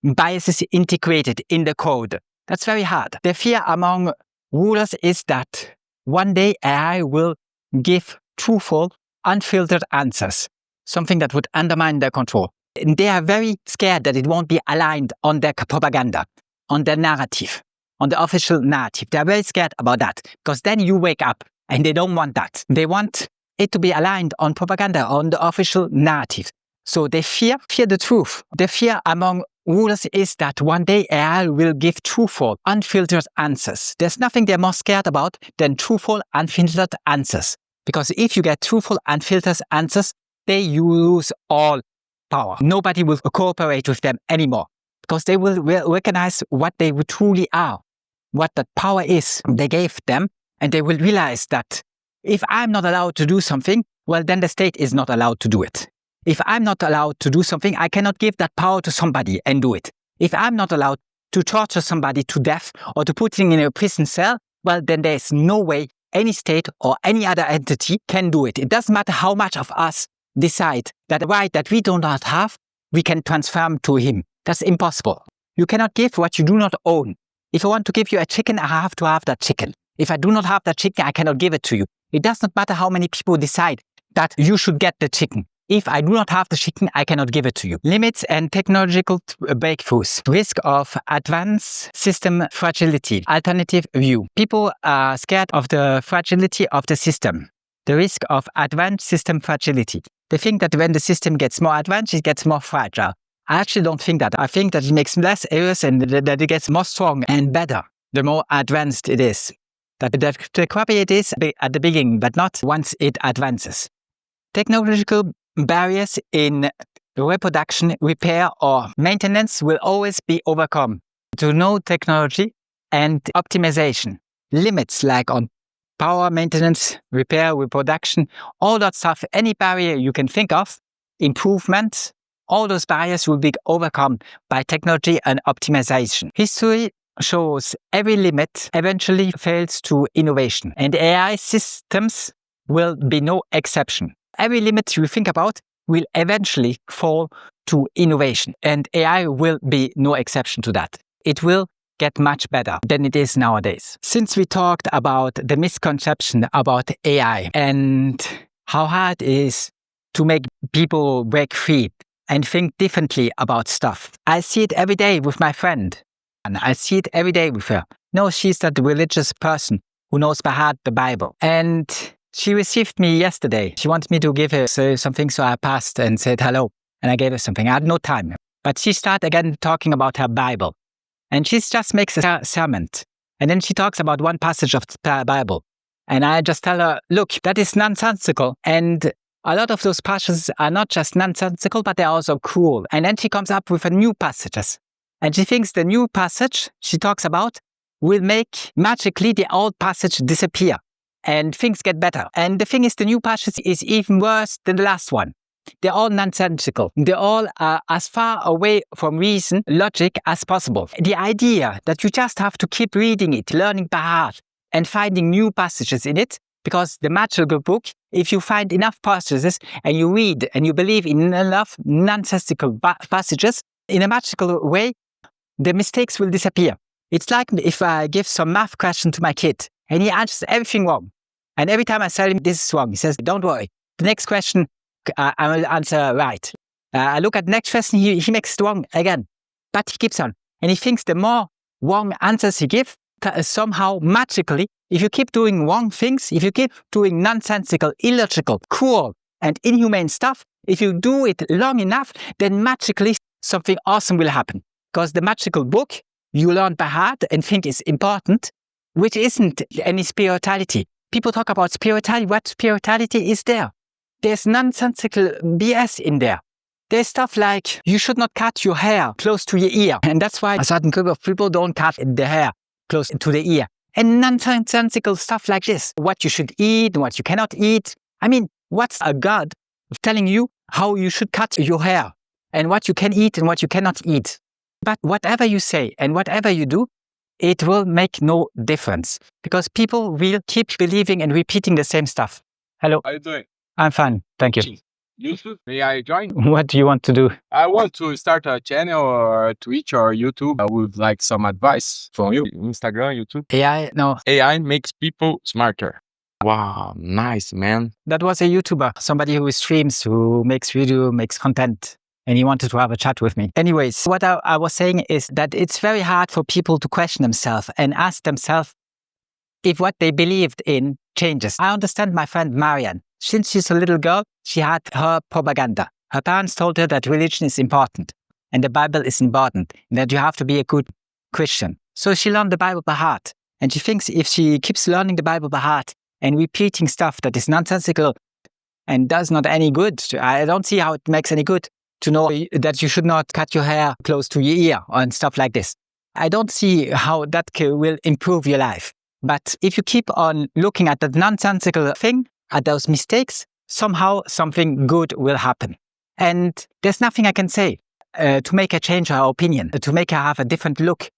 Speaker 3: biases integrated in the code. That's very hard. The fear among rulers is that one day AI will give truthful, unfiltered answers something that would undermine their control. And they are very scared that it won't be aligned on their propaganda, on their narrative, on the official narrative. They are very scared about that because then you wake up and they don't want that. They want it to be aligned on propaganda, on the official narrative. So they fear the truth. The fear among rulers is that one day AI will give truthful, unfiltered answers. There's nothing they're more scared about than truthful, unfiltered answers. Because if you get truthful, unfiltered answers, they lose all power. Nobody will cooperate with them anymore because they will recognize what they truly are, what that power is they gave them, and they will realize that if I'm not allowed to do something, well, then the state is not allowed to do it. If I'm not allowed to do something, I cannot give that power to somebody and do it. If I'm not allowed to torture somebody to death or to put him in a prison cell, well, then there's no way any state or any other entity can do it. It doesn't matter how much of us decide that the right that we do not have, we can transfer to him. That's impossible. You cannot give what you do not own. If I want to give you a chicken, I have to have that chicken. If I do not have that chicken, I cannot give it to you. It does not matter how many people decide that you should get the chicken. If I do not have the chicken, I cannot give it to you. Limits and technological breakthroughs. Risk of advanced system fragility. Alternative view. People are scared of the fragility of the system. The risk of advanced system fragility. They think that when the system gets more advanced, it gets more fragile. I actually don't think that. I think that it makes less errors and that it gets more strong and better the more advanced it is. That the crappy it is at the beginning, but not once it advances. Technological barriers in reproduction, repair, or maintenance will always be overcome. To know technology and optimization. Limits like on power, maintenance, repair, reproduction, all that stuff, any barrier you can think of, improvements, all those barriers will be overcome by technology and optimization. History shows every limit eventually fails to innovation, and AI systems will be no exception. Every limit you think about will eventually fall to innovation, and AI will be no exception to that. It will get much better than it is nowadays. Since we talked about the misconception about AI and how hard it is to make people break free and think differently about stuff, I see it every day with my friend. And I see it every day with her. No, she's that religious person who knows by heart the Bible. And she received me yesterday. She wanted me to give her something, so I passed and said hello. And I gave her something. I had no time. But she started again talking about her Bible. And she just makes a sermon. And then she talks about one passage of the Bible. And I just tell her, look, that is nonsensical. And a lot of those passages are not just nonsensical, but they're also cruel. And then she comes up with a new passages. And she thinks the new passage she talks about will make magically the old passage disappear. And things get better. And the thing is, the new passage is even worse than the last one. They're all nonsensical. They're all as far away from reason, logic as possible. The idea that you just have to keep reading it, learning by heart, and finding new passages in it, because the magical book, if you find enough passages and you read and you believe in enough nonsensical passages, in a magical way, the mistakes will disappear. It's like if I give some math question to my kid and he answers everything wrong. And every time I tell him this is wrong, he says, don't worry. The next question, I will answer right. I look at the next question, he makes it wrong again. But he keeps on. And he thinks the more wrong answers he gives, somehow magically, if you keep doing wrong things, if you keep doing nonsensical, illogical, cruel, and inhumane stuff, if you do it long enough, then magically something awesome will happen. Because the magical book you learn by heart and think is important, which isn't any spirituality. People talk about spirituality. What spirituality is there? There's nonsensical BS in there. There's stuff like you should not cut your hair close to your ear. And that's why a certain group of people don't cut the hair close to the ear. And nonsensical stuff like this. What you should eat and what you cannot eat. I mean, what's a God telling you how you should cut your hair and what you can eat and what you cannot eat? But whatever you say and whatever you do, it will make no difference because people will keep believing and repeating the same stuff. Hello.
Speaker 4: How are you doing?
Speaker 3: I'm fine. Thank you.
Speaker 4: YouTube? May I join?
Speaker 3: What do you want to do?
Speaker 4: I want to start a channel or Twitch or YouTube. I would like some advice from you. Instagram, YouTube.
Speaker 3: AI? No.
Speaker 4: AI makes people smarter. Wow, nice, man.
Speaker 3: That was a YouTuber, somebody who streams, who makes video, makes content. And he wanted to have a chat with me. Anyways, what I was saying is that it's very hard for people to question themselves and ask themselves if what they believed in changes. I understand my friend Marianne. Since she's a little girl, she had her propaganda. Her parents told her that religion is important and the Bible is important and that you have to be a good Christian. So she learned the Bible by heart. And she thinks if she keeps learning the Bible by heart and repeating stuff that is nonsensical and does not any good, I don't see how it makes any good to know that you should not cut your hair close to your ear and stuff like this. I don't see how that will improve your life. But if you keep on looking at that nonsensical thing, at those mistakes, somehow something good will happen. And there's nothing I can say to make her change her opinion, to make her have a different look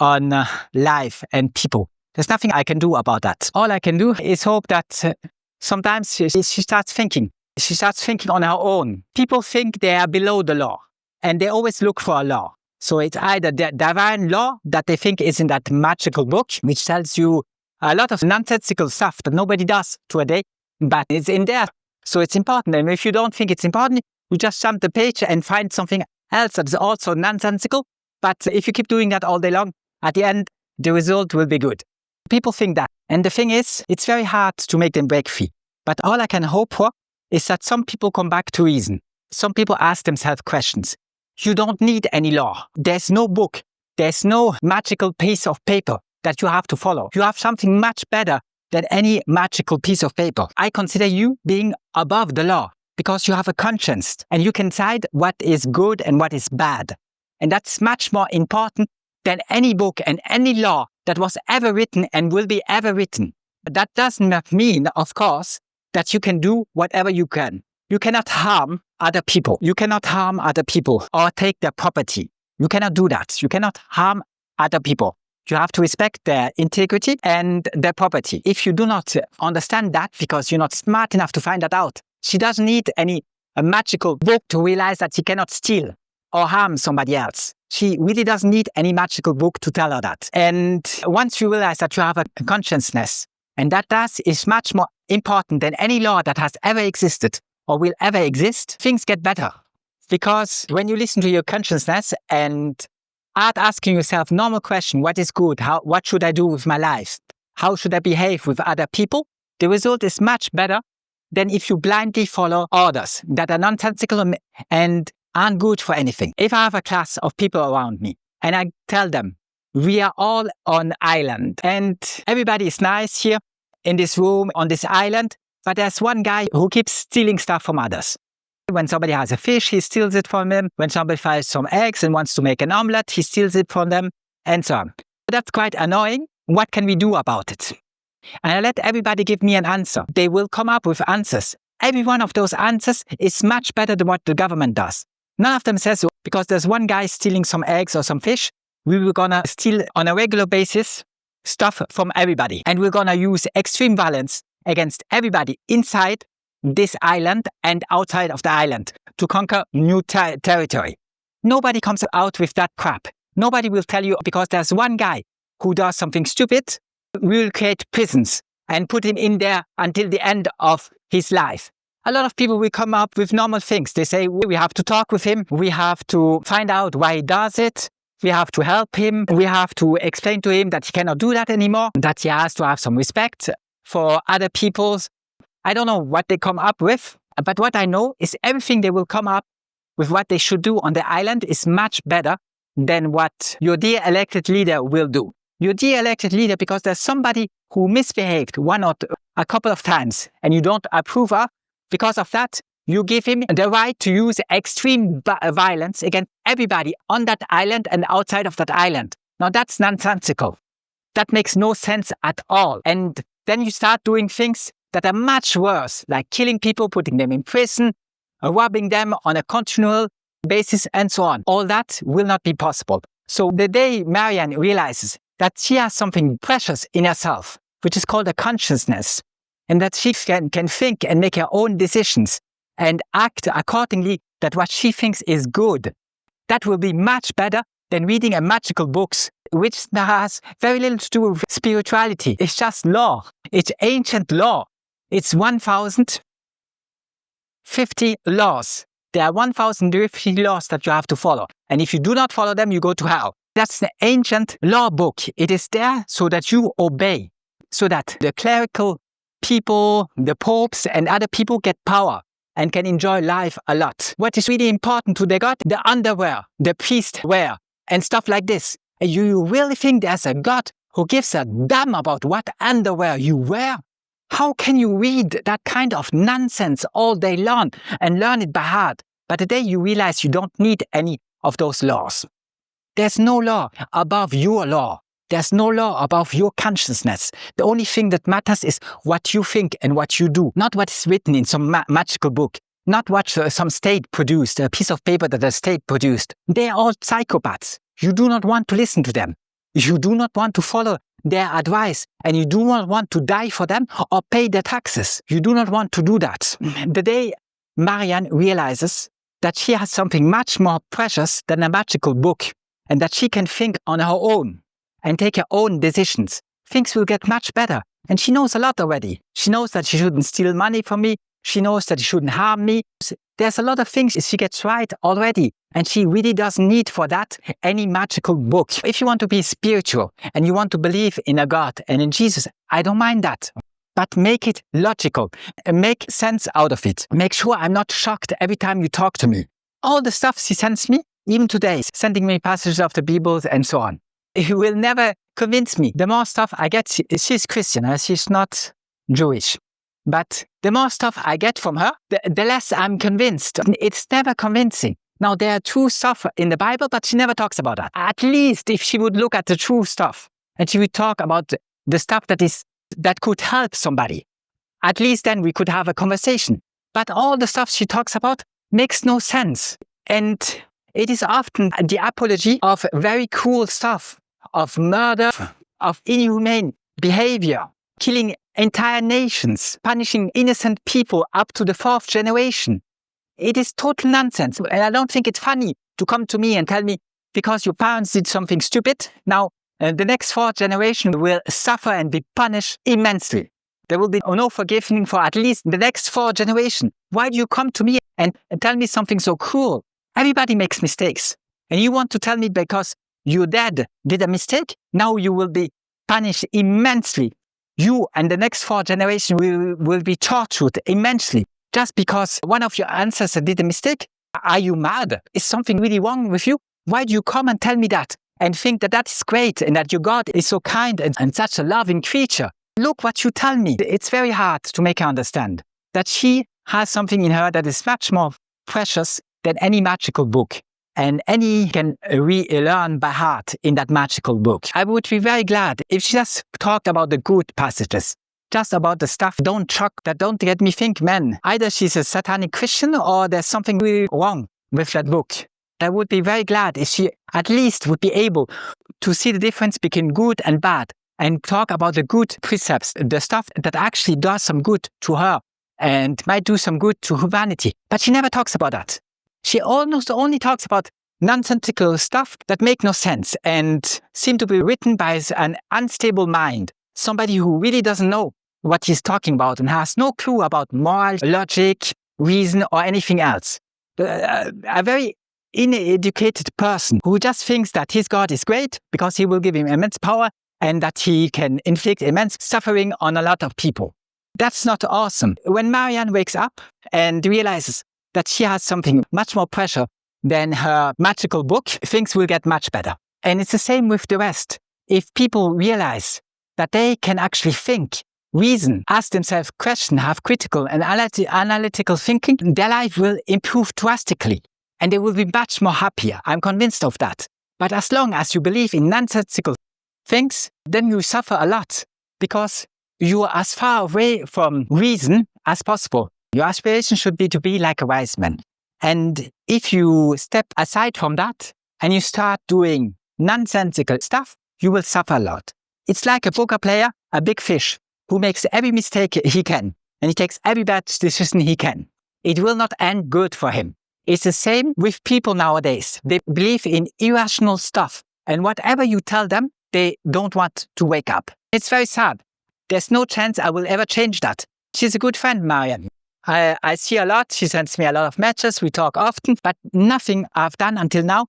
Speaker 3: on life and people. There's nothing I can do about that. All I can do is hope that sometimes she starts thinking. She starts thinking on her own. People think they are below the law, and they always look for a law. So it's either the divine law that they think is in that magical book, which tells you a lot of nonsensical stuff that nobody does today, but it's in there. So it's important. And if you don't think it's important, you just jump the page and find something else that is also nonsensical. But if you keep doing that all day long, at the end, the result will be good. People think that. And the thing is, it's very hard to make them break free. But all I can hope for is that some people come back to reason. Some people ask themselves questions. You don't need any law. There's no book. There's no magical piece of paper that you have to follow. You have something much better than any magical piece of paper. I consider you being above the law because you have a conscience and you can decide what is good and what is bad. And that's much more important than any book and any law that was ever written and will be ever written. But that does not mean, of course, that you can do whatever you can. You cannot harm other people. You cannot harm other people or take their property. You cannot do that. You cannot harm other people. You have to respect their integrity and their property. If you do not understand that because you're not smart enough to find that out, she doesn't need a magical book to realize that she cannot steal or harm somebody else. She really doesn't need any magical book to tell her that. And once you realize that you have a consciousness, and that is much more important than any law that has ever existed or will ever exist, things get better. Because when you listen to your consciousness and start asking yourself normal question, what is good? What should I do with my life? How should I behave with other people? The result is much better than if you blindly follow orders that are nonsensical and aren't good for anything. If I have a class of people around me and I tell them, we are all on island and everybody is nice here in this room on this island, but there's one guy who keeps stealing stuff from others. When somebody has a fish, he steals it from them. When somebody finds some eggs and wants to make an omelette, he steals it from them, and so on. That's quite annoying. What can we do about it? And I let everybody give me an answer. They will come up with answers. Every one of those answers is much better than what the government does. None of them says, because there's one guy stealing some eggs or some fish, we were gonna steal on a regular basis stuff from everybody. And we're gonna use extreme violence against everybody inside this island and outside of the island to conquer new territory. Nobody comes out with that crap. Nobody will tell you, because there's one guy who does something stupid, we will create prisons and put him in there until the end of his life. A lot of people will come up with normal things. They say, we have to talk with him. We have to find out why he does it. We have to help him. We have to explain to him that he cannot do that anymore, that he has to have some respect for other people's. I don't know what they come up with, but what I know is everything they will come up with what they should do on the island is much better than what your dear elected leader will do. Your dear elected leader, because there's somebody who misbehaved one or a couple of times and you don't approve of, because of that, you give him the right to use extreme violence against everybody on that island and outside of that island. Now that's nonsensical. That makes no sense at all. And then you start doing things that are much worse, like killing people, putting them in prison, robbing them on a continual basis, and so on. All that will not be possible. So the day Marianne realizes that she has something precious in herself, which is called a consciousness, and that she can think and make her own decisions and act accordingly, that what she thinks is good, that will be much better than reading a magical books, which has very little to do with spirituality. It's just law. It's ancient law. It's 1,050 laws. There are 1,050 laws that you have to follow. And if you do not follow them, you go to hell. That's the ancient law book. It is there so that you obey, so that the clerical people, the popes and other people get power and can enjoy life a lot. What is really important to the God? The underwear, the priest wear, and stuff like this. And you really think there's a God who gives a damn about what underwear you wear? How can you read that kind of nonsense all day long and learn it by heart? But today you realize you don't need any of those laws. There's no law above your law. There's no law above your consciousness. The only thing that matters is what you think and what you do, not what is written in some magical book, not what some state produced, a piece of paper that a state produced. They're all psychopaths. You do not want to listen to them. You do not want to follow their advice, and you do not want to die for them or pay their taxes. You do not want to do that. The day Marianne realizes that she has something much more precious than a magical book, and that she can think on her own and take her own decisions, things will get much better. And she knows a lot already. She knows that she shouldn't steal money from me. She knows that she shouldn't harm me. There's a lot of things she gets right already. And she really doesn't need for that any magical book. If you want to be spiritual and you want to believe in a God and in Jesus, I don't mind that. But make it logical and make sense out of it. Make sure I'm not shocked every time you talk to me. All the stuff she sends me, even today, sending me passages of the Bible and so on. It will never convince me. The more stuff I get, she's Christian, she's not Jewish. But the more stuff I get from her, the less I'm convinced. It's never convincing. Now, there are true stuff in the Bible, but she never talks about that. At least if she would look at the true stuff and she would talk about the stuff that could help somebody, at least then we could have a conversation. But all the stuff she talks about makes no sense. And it is often the apology of very cruel stuff, of murder, of inhumane behavior, killing entire nations, punishing innocent people up to the 4th generation. It is total nonsense. And I don't think it's funny to come to me and tell me, because your parents did something stupid, now the next 4th generation will suffer and be punished immensely. There will be no forgiving for at least the next 4 generations. Why do you come to me and tell me something so cruel? Everybody makes mistakes. And you want to tell me because your dad did a mistake, now you will be punished immensely. You and the next 4 generations will be tortured immensely just because one of your ancestors did a mistake? Are you mad? Is something really wrong with you? Why do you come and tell me that and think that that is great and that your God is so kind and such a loving creature? Look what you tell me. It's very hard to make her understand that she has something in her that is much more precious than any magical book. And any can relearn by heart in that magical book. I would be very glad if she just talked about the good passages, just about the stuff don't get me think, man, either she's a satanic Christian or there's something really wrong with that book. I would be very glad if she at least would be able to see the difference between good and bad and talk about the good precepts, the stuff that actually does some good to her and might do some good to humanity. But she never talks about that. She almost only talks about nonsensical stuff that make no sense and seem to be written by an unstable mind, somebody who really doesn't know what he's talking about and has no clue about moral, logic, reason, or anything else. A very uneducated person who just thinks that his God is great because he will give him immense power and that he can inflict immense suffering on a lot of people. That's not awesome. When Marianne wakes up and realizes that she has something much more precious than her magical book, things will get much better. And it's the same with the rest. If people realize that they can actually think, reason, ask themselves questions, have critical and analytical thinking, their life will improve drastically. And they will be much more happier. I'm convinced of that. But as long as you believe in nonsensical things, then you suffer a lot because you are as far away from reason as possible. Your aspiration should be to be like a wise man. And if you step aside from that and you start doing nonsensical stuff, you will suffer a lot. It's like a poker player, a big fish, who makes every mistake he can, and he takes every bad decision he can. It will not end good for him. It's the same with people nowadays. They believe in irrational stuff. And whatever you tell them, they don't want to wake up. It's very sad. There's no chance I will ever change that. She's a good friend, Marian. I see a lot. She sends me a lot of messages. We talk often, but nothing I've done until now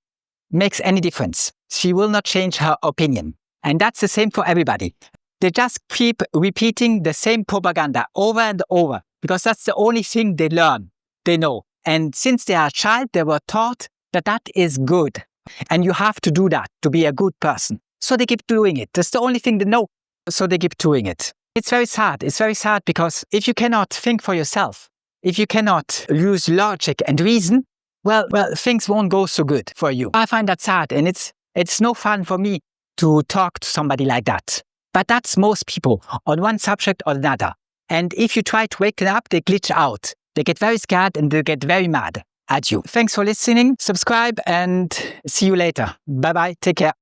Speaker 3: makes any difference. She will not change her opinion. And that's the same for everybody. They just keep repeating the same propaganda over and over because that's the only thing they learn, they know. And since they are a child, they were taught that that is good. And you have to do that to be a good person. So they keep doing it. That's the only thing they know. So they keep doing it. It's very sad. It's very sad because if you cannot think for yourself, if you cannot use logic and reason, well, things won't go so good for you. I find that sad, and it's no fun for me to talk to somebody like that. But that's most people on one subject or another. And if you try to wake them up, they glitch out. They get very scared and they get very mad at you. Thanks for listening. Subscribe and see you later. Bye-bye. Take care.